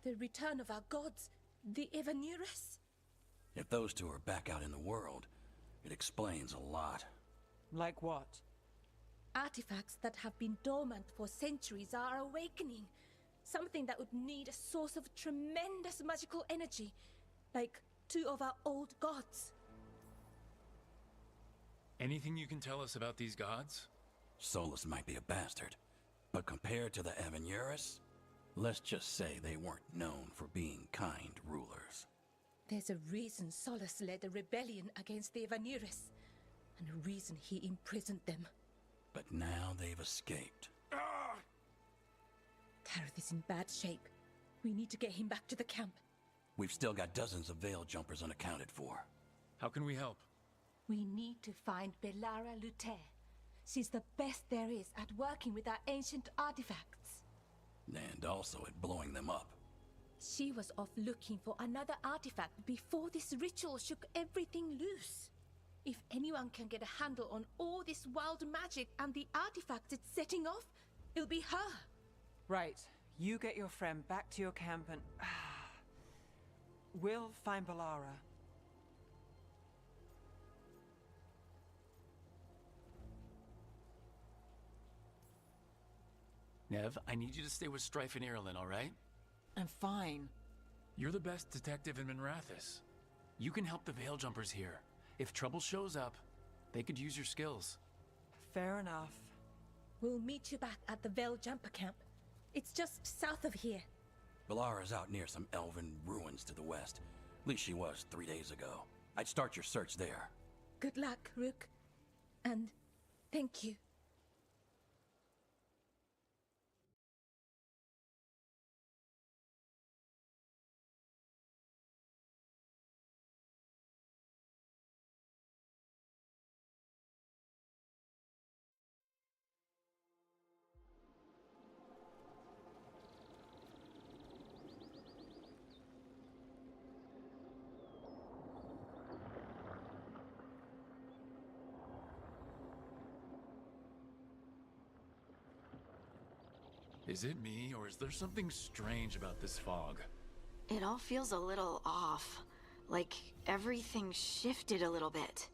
The return of our gods, the Evanuris? If those two are back out in the world, it explains a lot. Like what? Artifacts that have been dormant for centuries are awakening. Something that would need a source of tremendous magical energy, like two of our old gods. Anything you can tell us about these gods? Solus might be a bastard, but compared to the Evanuris, let's just say they weren't known for being kind rulers. There's a reason Solus led a rebellion against the Evanuris, and a reason he imprisoned them. But now they've escaped. Tarith is in bad shape. We need to get him back to the camp. We've still got dozens of veil jumpers unaccounted for. How can we help? We need to find Belara Luther. She's the best there is at working with our ancient artifacts. And also at blowing them up. She was off looking for another artifact before this ritual shook everything loose. If anyone can get a handle on all this wild magic and the artifacts it's setting off, it'll be her. Right. You get your friend back to your camp and... we'll find Belara. Nev, I need you to stay with Strife and Irlin, all right? I'm fine. You're the best detective in Minrathous. You can help the veil jumpers here. If trouble shows up, they could use your skills. Fair enough. We'll meet you back at the Veil Jumper camp. It's just south of here. Valara's out near some elven ruins to the west. At least she was 3 days ago. I'd start your search there. Good luck, Rook. And thank you. Is it me, or is there something strange about this fog? It all feels a little off. Like everything shifted a little bit.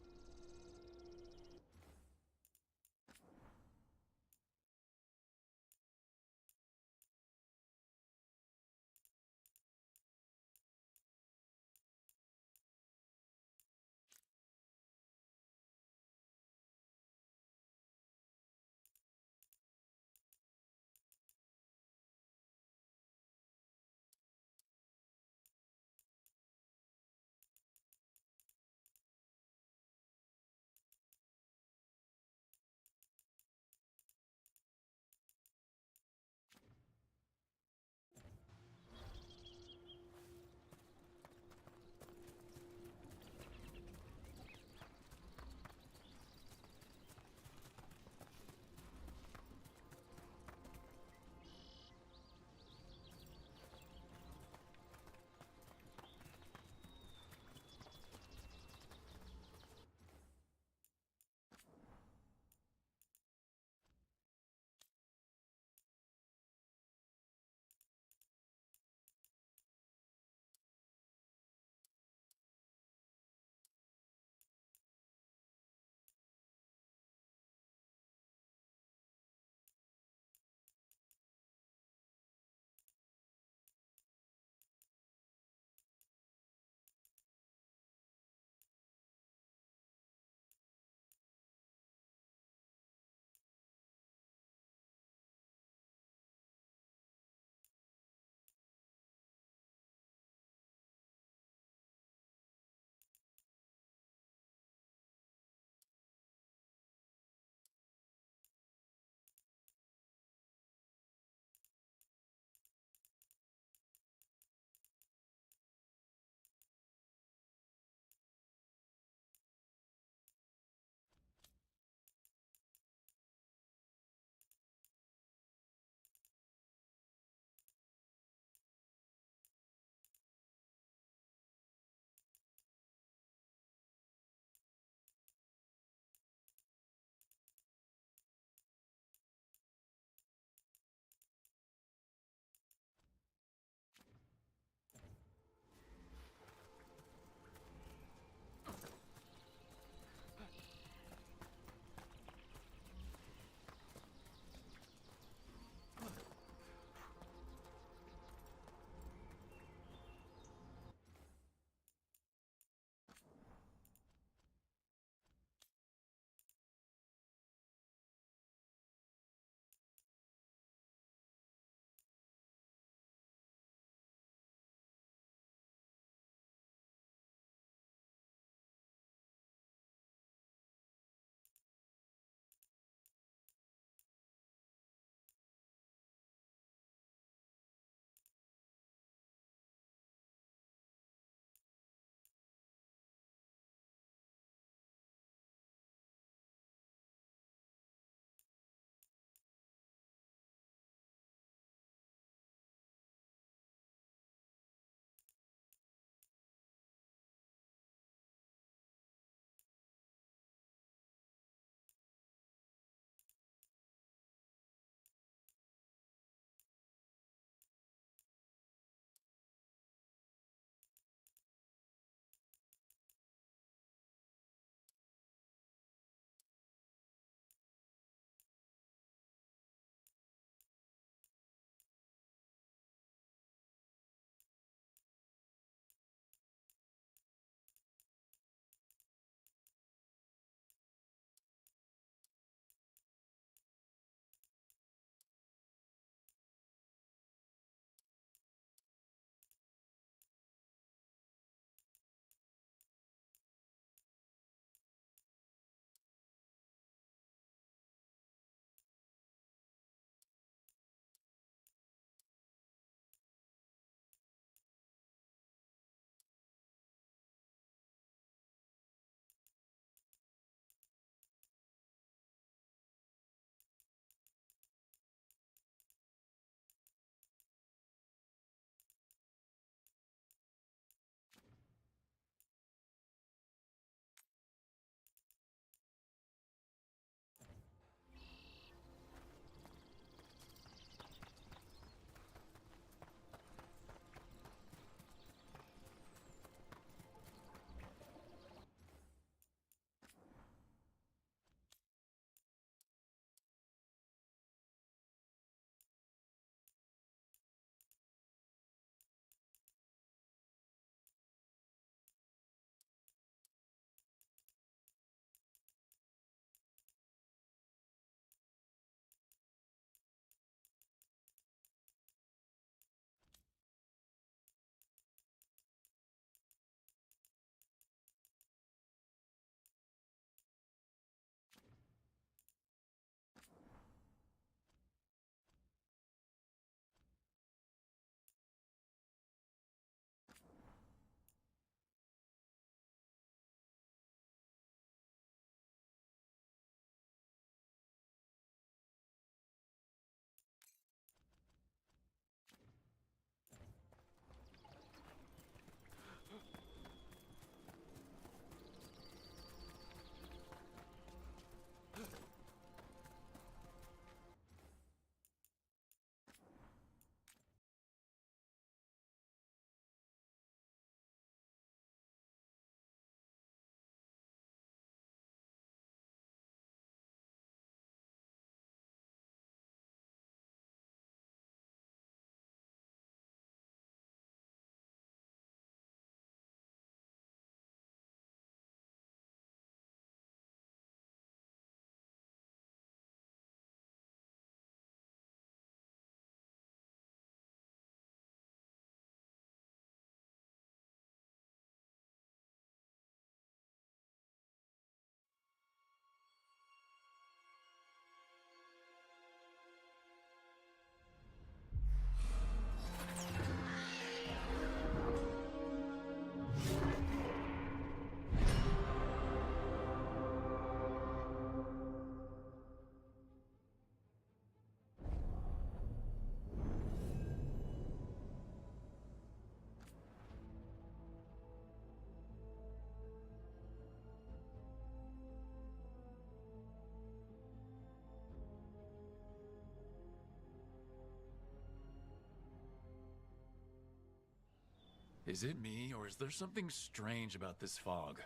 Is it me, or is there something strange about this fog?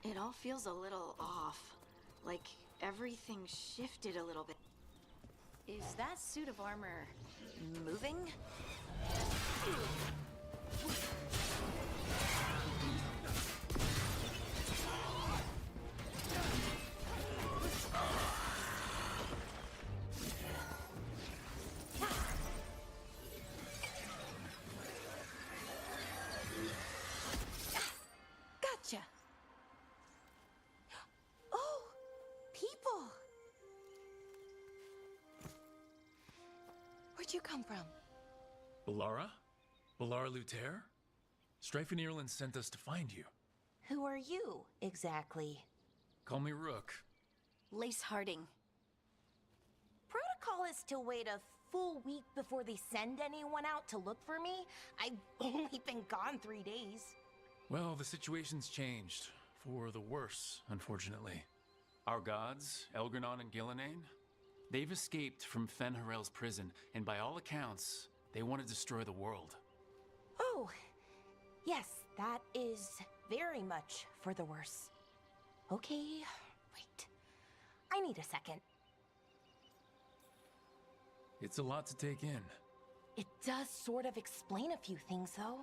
It all feels a little off. Like everything shifted a little bit. Is that suit of armor moving? Gotcha. Oh, people. Where'd you come from? Balara? Balara Luther? Strife and Ireland sent us to find you. Who are you, exactly? Call me Rook. Lace Harding. Protocol is to wait a full week before they send anyone out to look for me. I've only been gone 3 days. Well, the situation's changed. For the worse, unfortunately. Our gods, Elgranon and Gillenane, they've escaped from Fen'Harel's prison, and by all accounts, they want to destroy the world. Oh, yes, that is very much for the worse. Okay, wait. I need a second. It's a lot to take in. It does sort of explain a few things, though.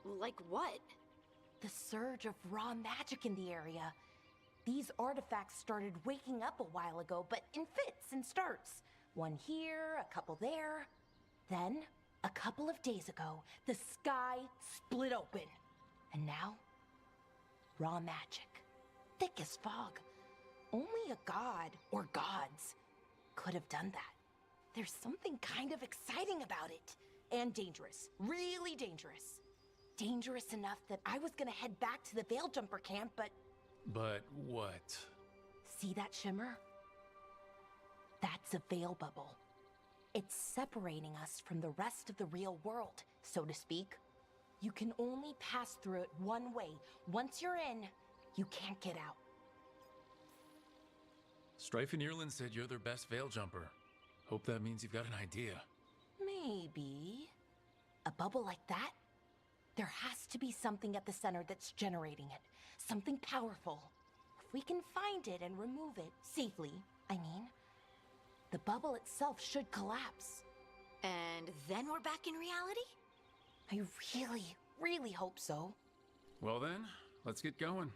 Like what? The surge of raw magic in the area. These artifacts started waking up a while ago, but in fits and starts. One here, a couple there. Then, a couple of days ago, the sky split open. And now, raw magic. Thick as fog. Only a god, or gods, could have done that. There's something kind of exciting about it. And dangerous. Really dangerous. Dangerous enough that I was gonna head back to the Veil Jumper camp, but... But what? See that shimmer? That's a veil bubble. It's separating us from the rest of the real world, so to speak. You can only pass through it one way. Once you're in, you can't get out. Strife and Ireland said you're their best veil jumper. Hope that means you've got an idea. Maybe. A bubble like that? There has to be something at the center that's generating it. Something powerful. If we can find it and remove it, safely, I mean, the bubble itself should collapse. And then we're back in reality? I really, really hope so. Well then, let's get going.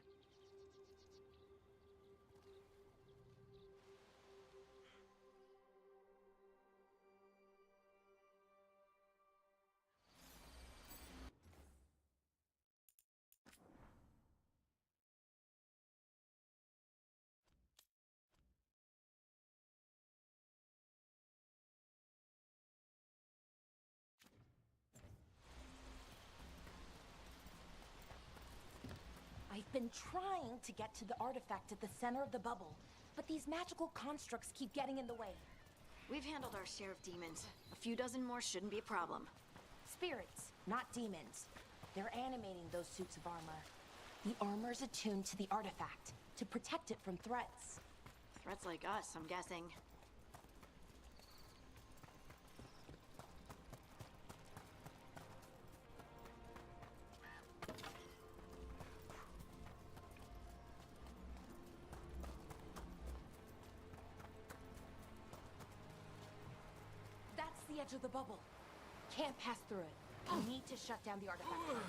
I've been trying to get to the artifact at the center of the bubble, but these magical constructs keep getting in the way. We've handled our share of demons. A few dozen more shouldn't be a problem. Spirits, not demons. They're animating those suits of armor. The armor's attuned to the artifact, to protect it from threats. Threats like us, I'm guessing. That's the edge of the bubble. Can't pass through it. We need to shut down the artifact first.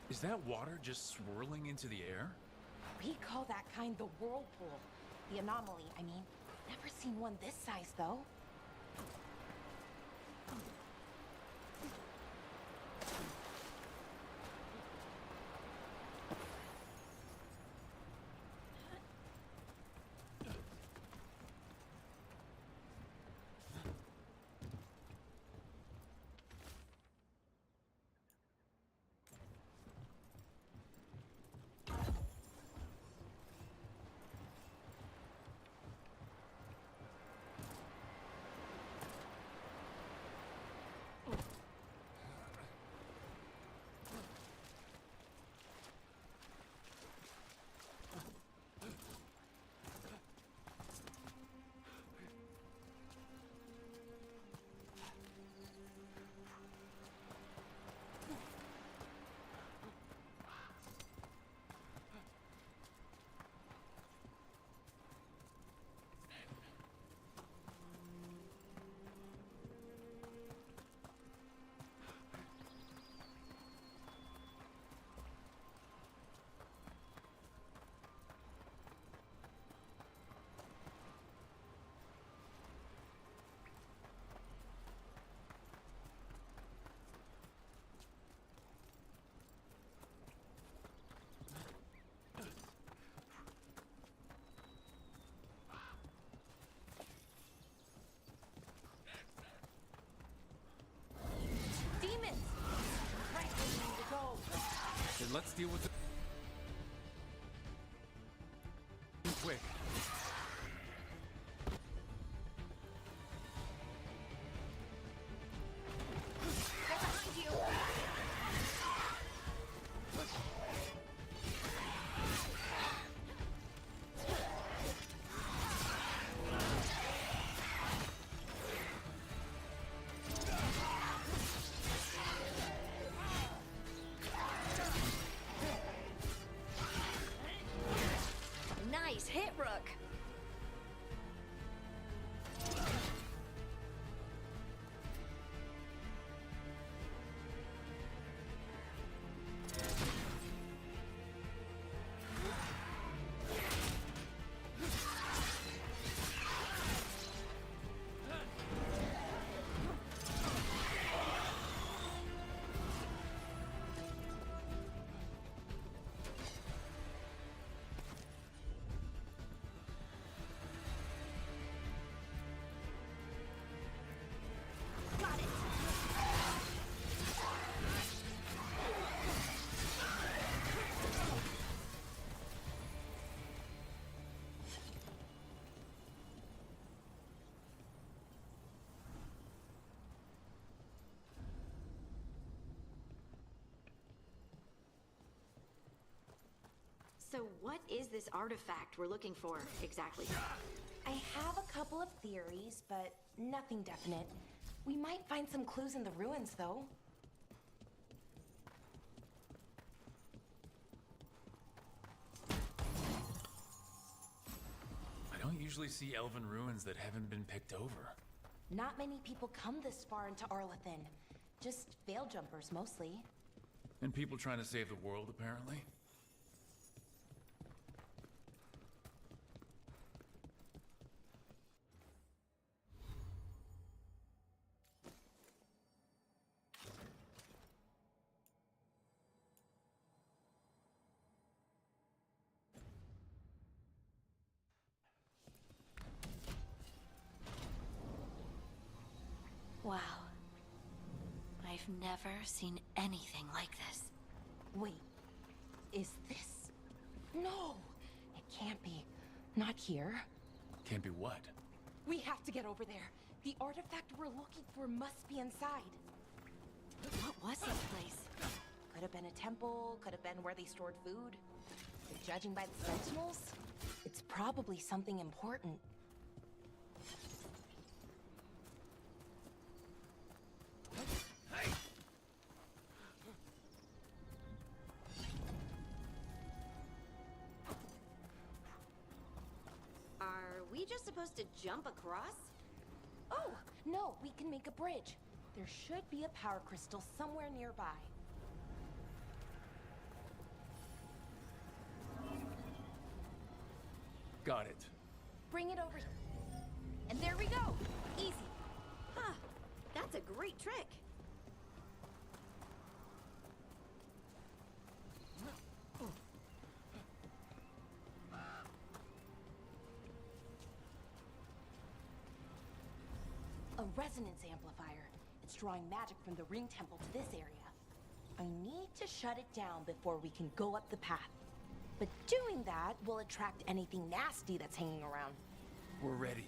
Is that water just swirling into the air? We call that kind the whirlpool. The anomaly, I mean. Never seen one this size, though. and let's deal with it quick. Nice hit, Rook. So what is this artifact we're looking for, exactly? I have a couple of theories, but nothing definite. We might find some clues in the ruins, though. I don't usually see elven ruins that haven't been picked over. Not many people come this far into Arlathan. Just veil jumpers, mostly. And people trying to save the world, apparently. Wow. I've never seen anything like this. Wait, is this? No, it can't be. Not here. Can't be what? We have to get over there. The artifact we're looking for must be inside. What was this place? Could have been a temple, could have been where they stored food. But judging by the sentinels, it's probably something important. Are we just supposed to jump across? Oh, no, we can make a bridge. There should be a power crystal somewhere nearby. Got it. Bring it over here. And there we go. Easy. Huh. That's a great trick. A resonance amplifier. It's drawing magic from the ring temple to this area. I need to shut it down before we can go up the path. But doing that will attract anything nasty that's hanging around. We're ready.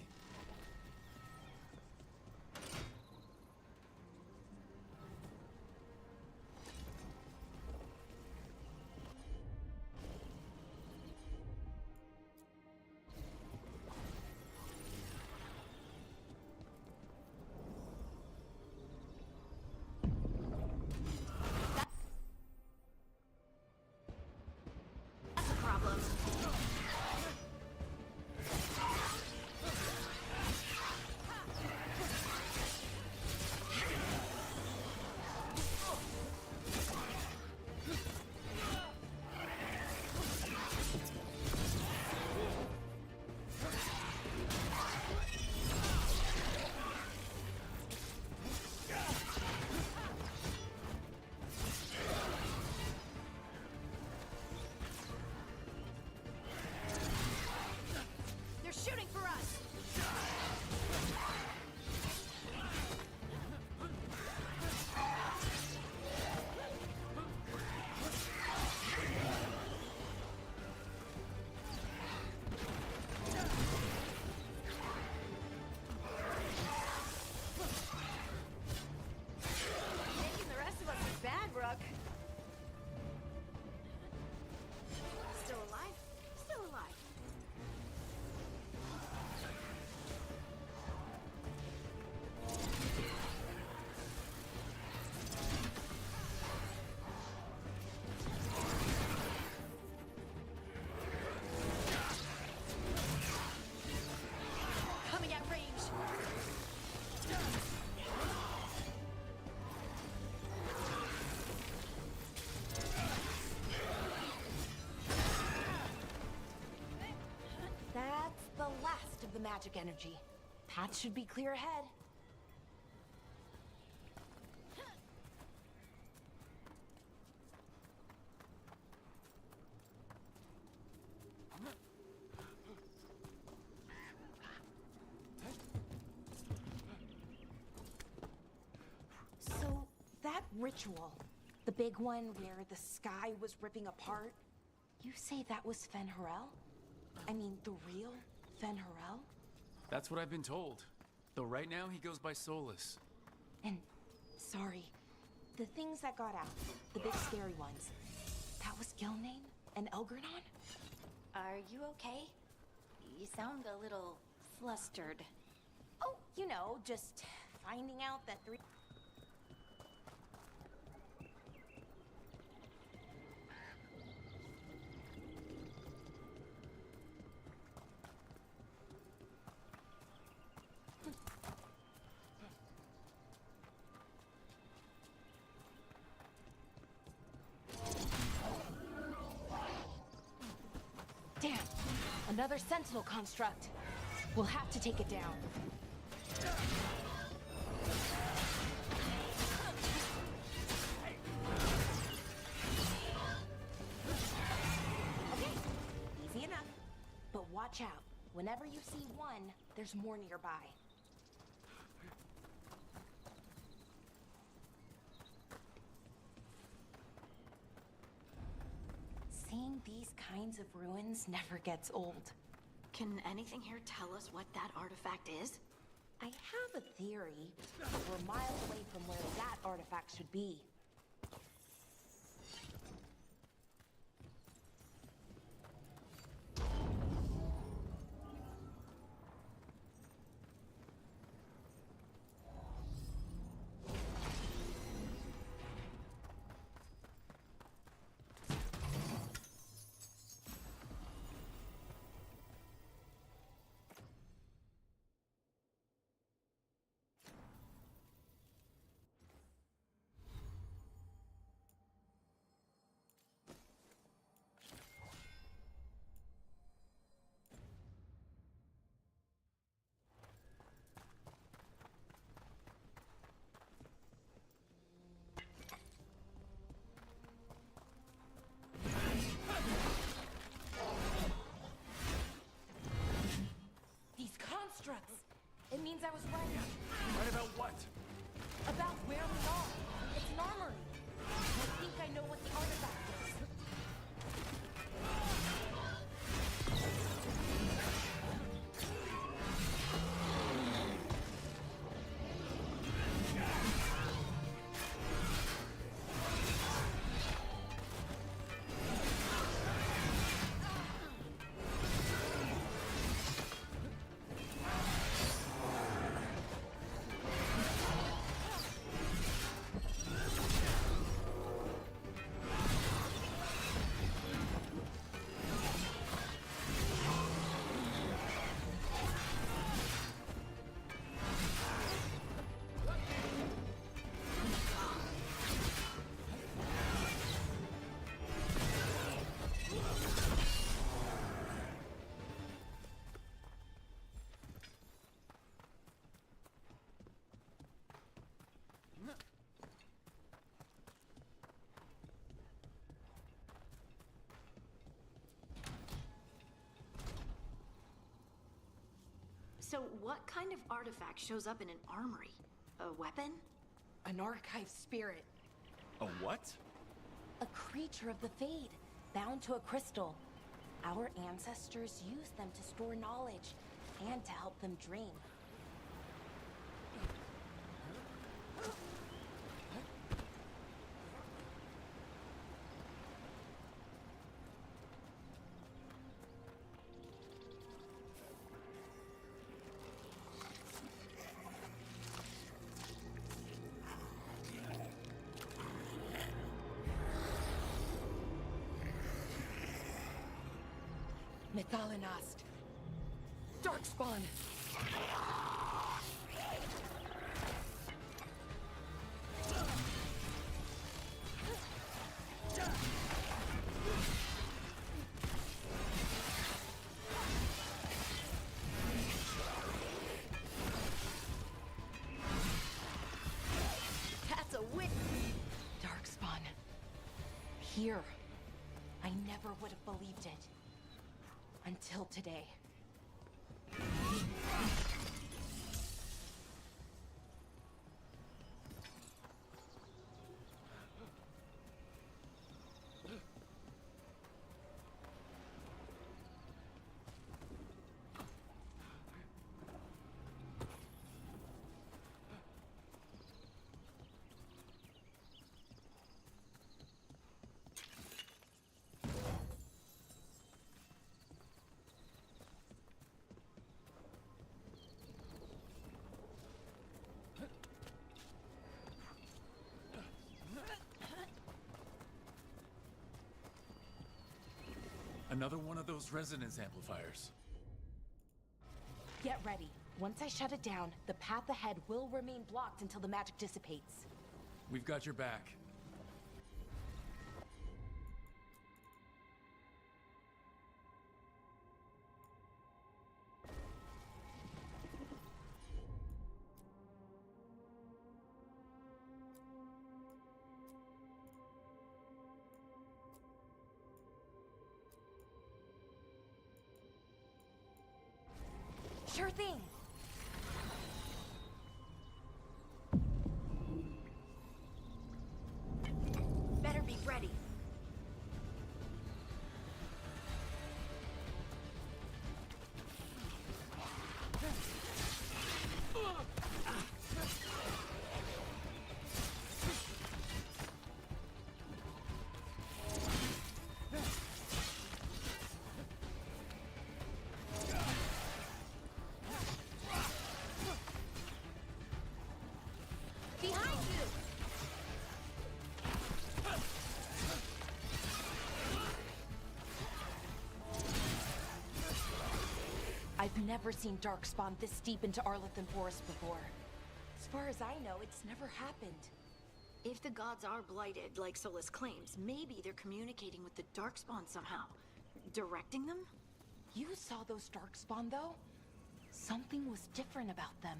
That's a problem. the magic energy. Path should be clear ahead. So, that ritual, the big one where the sky was ripping apart, you say that was Fen'Harel? I mean, the real Fen'Harel? That's what I've been told. Though right now he goes by Solus. And, sorry, the things that got out, the big scary ones, that was Gilnane and Elgernon? Are you okay? You sound a little flustered. Oh, you know, just finding out that three... Damn! Another sentinel construct. We'll have to take it down. Okay, easy enough. But watch out. Whenever you see one, there's more nearby. Seeing these kinds of ruins never gets old. Can anything here tell us what that artifact is? I have a theory, but we're miles away from where that artifact should be. It means I was right. Right about what? About where we are. It's an armory. I think I know what the artifact is. So what kind of artifact shows up in an armory? A weapon? An archive spirit. A what? A creature of the Fade, bound to a crystal. Our ancestors used them to store knowledge and to help them dream. Mythalinast. Darkspawn. here. I never would have believed it. Until today. Another one of those resonance amplifiers. Get ready. Once I shut it down, the path ahead will remain blocked until the magic dissipates. We've got your back. Sure thing. Better be ready. I've never seen Darkspawn this deep into Arlethan Forest before. As far as I know, it's never happened. If the gods are blighted, like Solus claims, maybe they're communicating with the Darkspawn somehow. Directing them? You saw those Darkspawn, though? Something was different about them.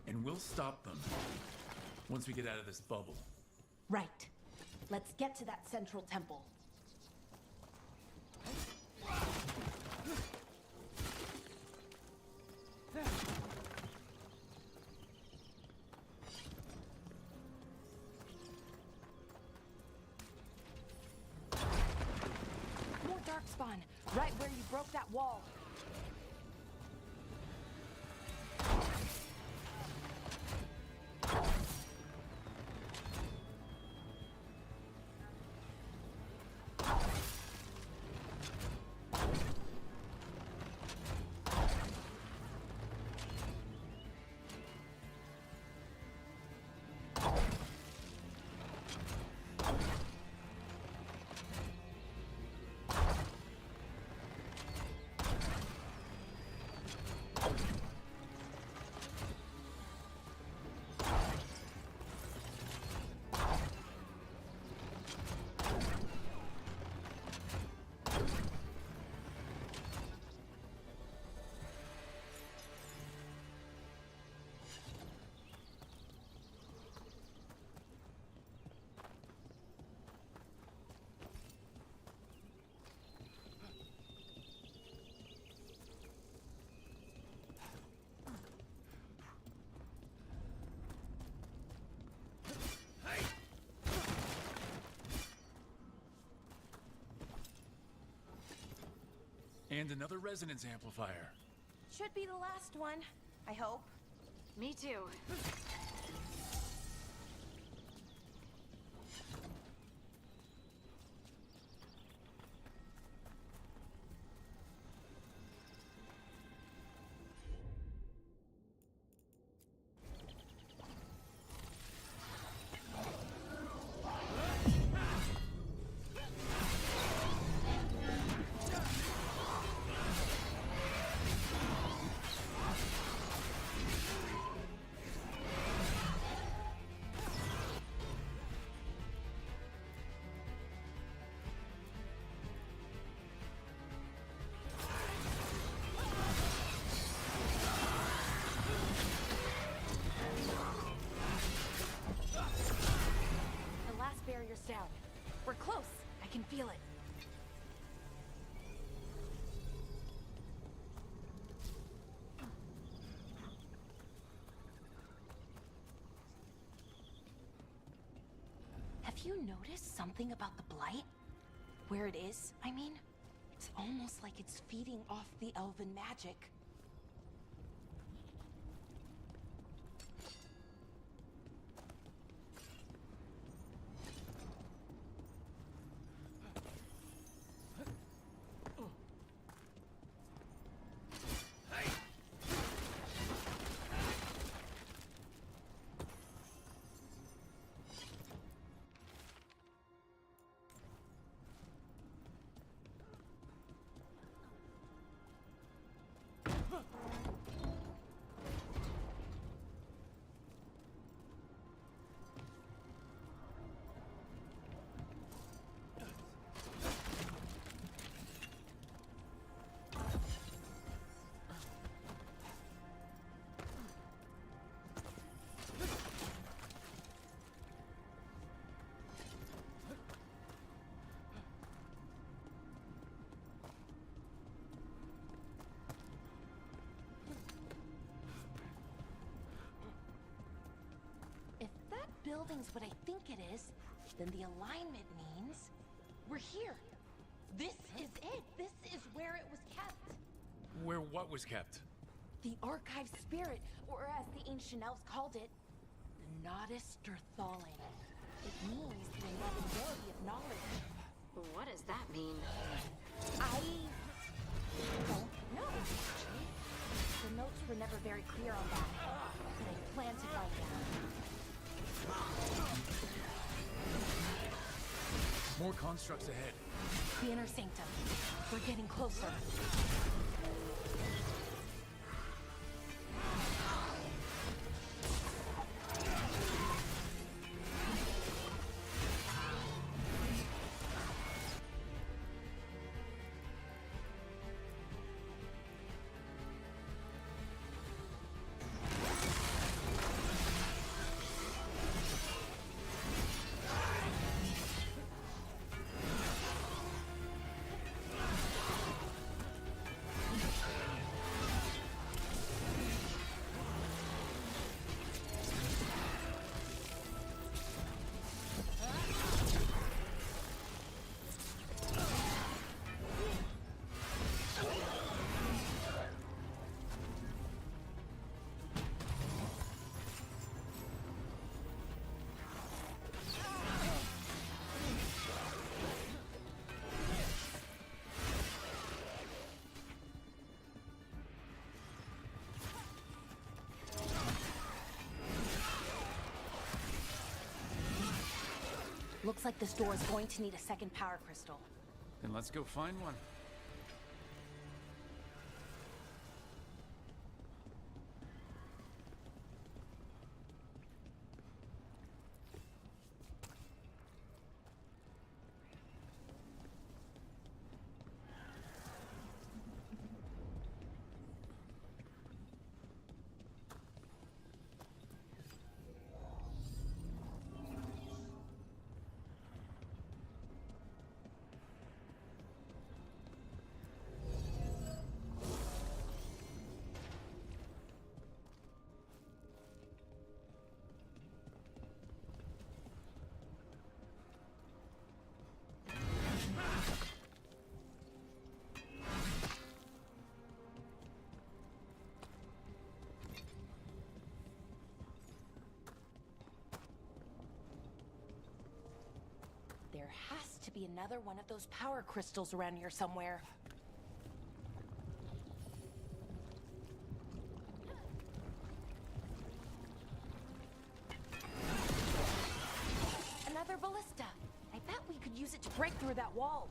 And we'll stop them once we get out of this bubble. Right. Let's get to that central temple. More Darkspawn, right where you broke that wall. And another resonance amplifier. Should be the last one, I hope. Me too. you noticed something about the blight? Where it is, I mean? It's almost like it's feeding off the elven magic. Building's what I think it is, then the alignment means we're here. This is it. This is where it was kept. Where what was kept? The archive spirit, or as the ancient elves called it, the Nodus Derthalin. It means the inevitability of knowledge. What does that mean? I don't know, actually. The notes were never very clear on that, but I plan to find out. More constructs ahead. The inner sanctum. We're getting closer. Looks like this door is going to need a second power crystal. Then let's go find one. There has to be another one of those power crystals around here somewhere. Another ballista. I bet we could use it to break through that wall.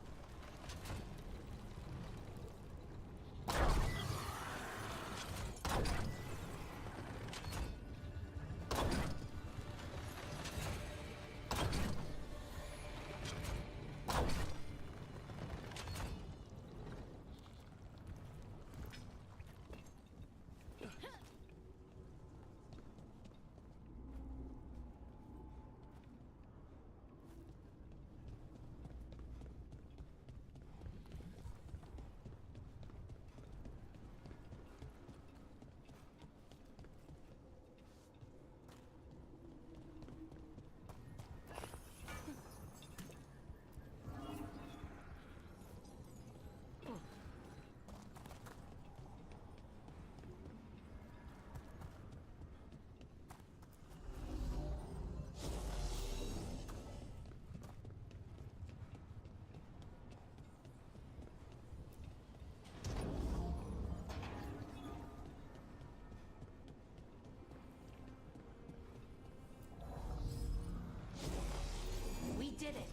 did it.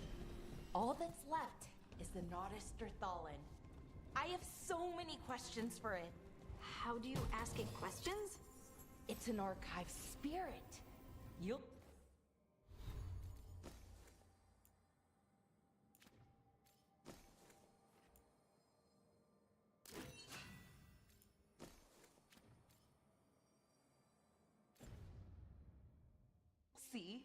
All that's left is the Thallen. I have so many questions for it. How do you ask it questions? It's an archive spirit. Yup. See?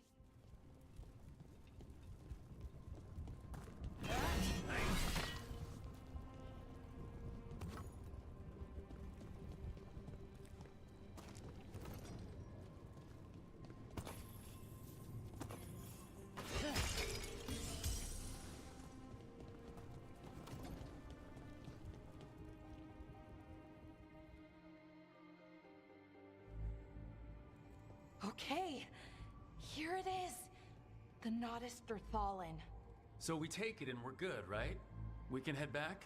Okay, here it is. The Thallen. So we take it and we're good, right? We can head back?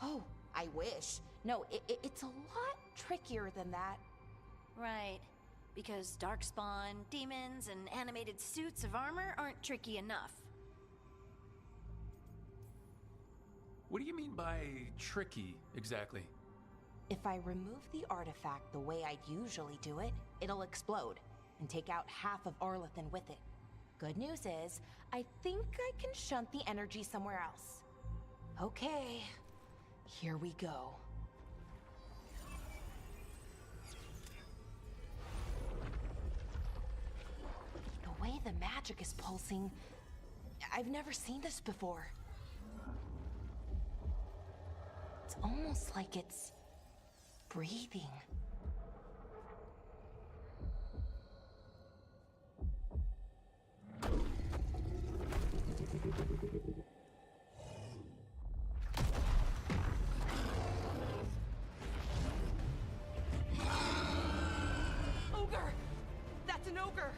Oh, I wish. No, it's a lot trickier than that. Right. Because darkspawn, demons, and animated suits of armor aren't tricky enough. What do you mean by tricky, exactly? If I remove the artifact the way I'd usually do it, it'll explode and take out half of Arlathan with it. Good news is, I think I can shunt the energy somewhere else. Okay, here we go. The way the magic is pulsing, I've never seen this before. It's almost like it's breathing. Ogre! That's an ogre!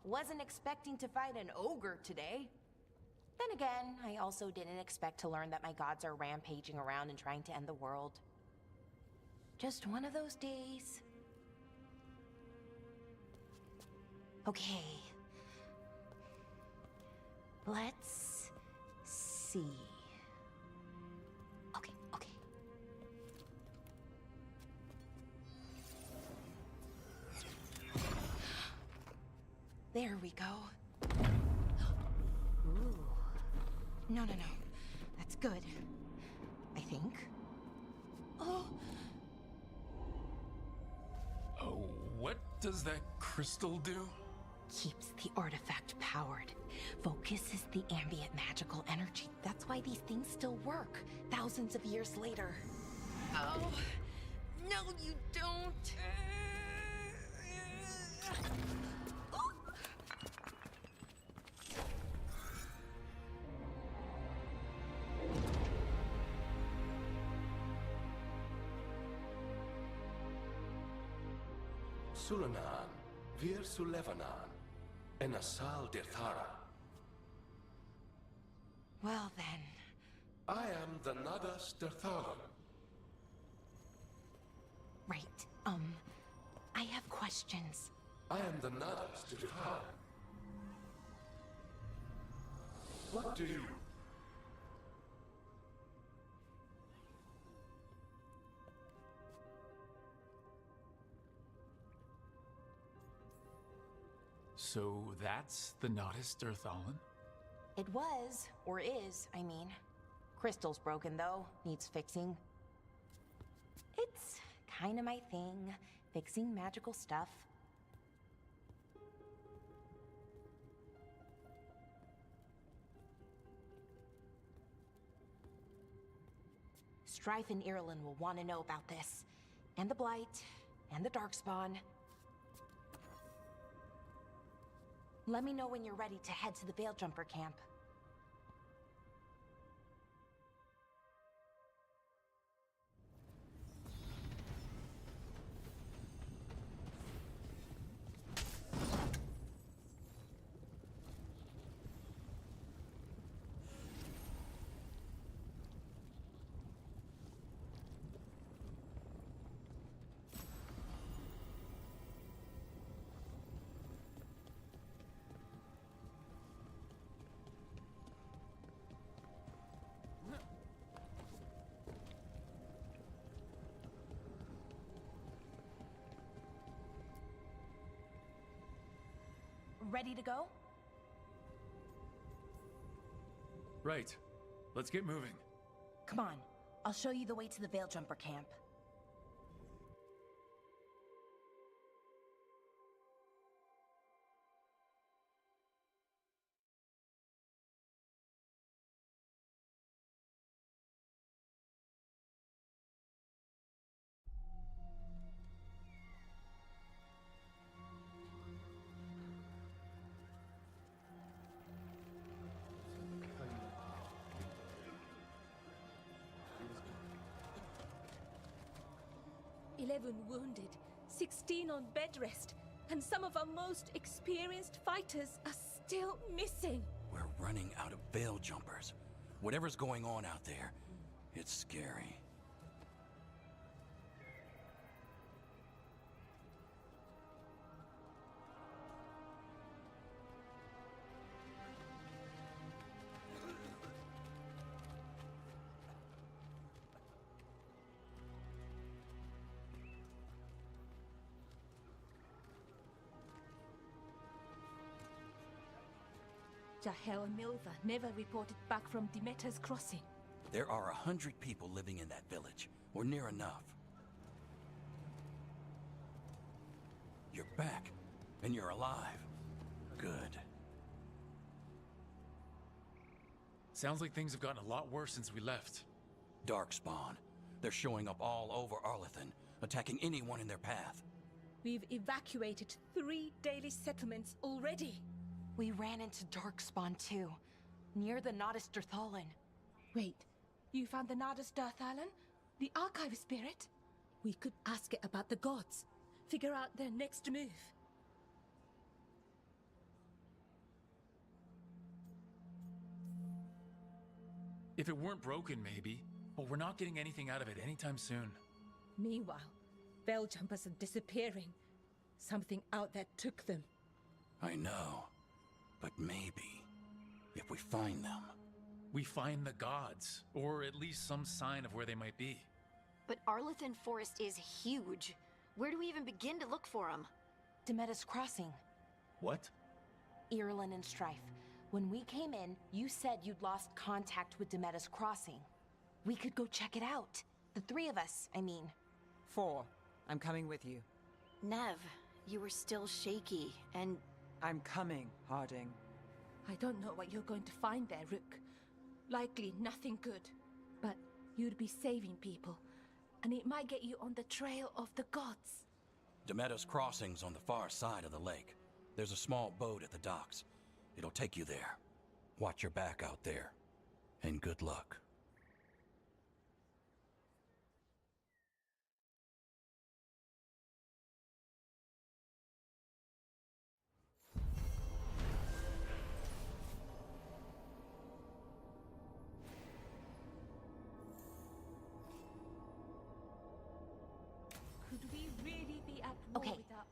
Wasn't expecting to fight an ogre today. Then again, I also didn't expect to learn that my gods are rampaging around and trying to end the world. Just one of those days. Okay. Let's see. Okay. There we go. Ooh. No. That's good. I think. Oh, what does that crystal do? Keeps the artifact powered. Focuses the ambient magical energy. That's why these things still work, thousands of years later. Oh, no you don't. Sulanan, Vir Sulevanan, Enasal Dirthara. Well then, I am the Nadas Derthalan. Right. I have questions. I am the Nadas Derthalan. What do you... So that's the Nodus Derthalan? It was, or is, I mean. Crystal's broken, though. Needs fixing. It's kinda my thing, fixing magical stuff. Strife and Irulan will want to know about this. And the Blight, and the Darkspawn. Let me know when you're ready to head to the Veilgjumper camp. Ready to go? Right. Let's get moving. Come on. I'll show you the way to the Veilgjumper camp. "11 wounded, 16 on bed rest, and some of our most experienced fighters are still missing." We're running out of veil jumpers. Whatever's going on out there, it's scary. Jahel and Milva never reported back from Demeter's crossing. There are 100 people living in that village, or near enough. You're back, and you're alive. Good. Sounds like things have gotten a lot worse since we left. Darkspawn. They're showing up all over Arlathan, attacking anyone in their path. We've evacuated 3 daily settlements already. We ran into Darkspawn too, near the Nodus Derthalan. Wait, you found the Nodus Derthalan? The archive spirit? We could ask it about the gods. Figure out their next move. If it weren't broken, maybe. But we're not getting anything out of it anytime soon. Meanwhile, Veiljumpers are disappearing. Something out there took them. I know. But maybe, if we find them... We find the gods, or at least some sign of where they might be. But Arlathan Forest is huge. Where do we even begin to look for them? Demeter's crossing. What? Irulan and Strife. When we came in, you said you'd lost contact with Demeter's crossing. We could go check it out. The 3 of us, I mean. 4. I'm coming with you. Nev, you were still shaky, and... I'm coming, Harding. I don't know what you're going to find there, Rook. Likely nothing good. But you'd be saving people, and it might get you on the trail of the gods. Demeter's crossing's on the far side of the lake. There's a small boat at the docks. It'll take you there. Watch your back out there. And good luck.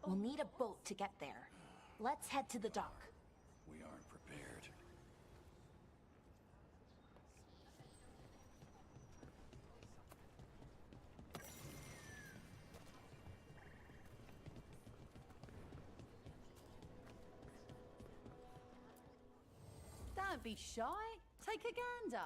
We'll need a boat to get there. Let's head to the dock. We aren't prepared. Don't be shy. Take a gander.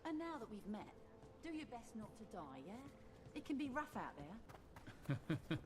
And now that we've met, do your best not to die, yeah? It can be rough out there.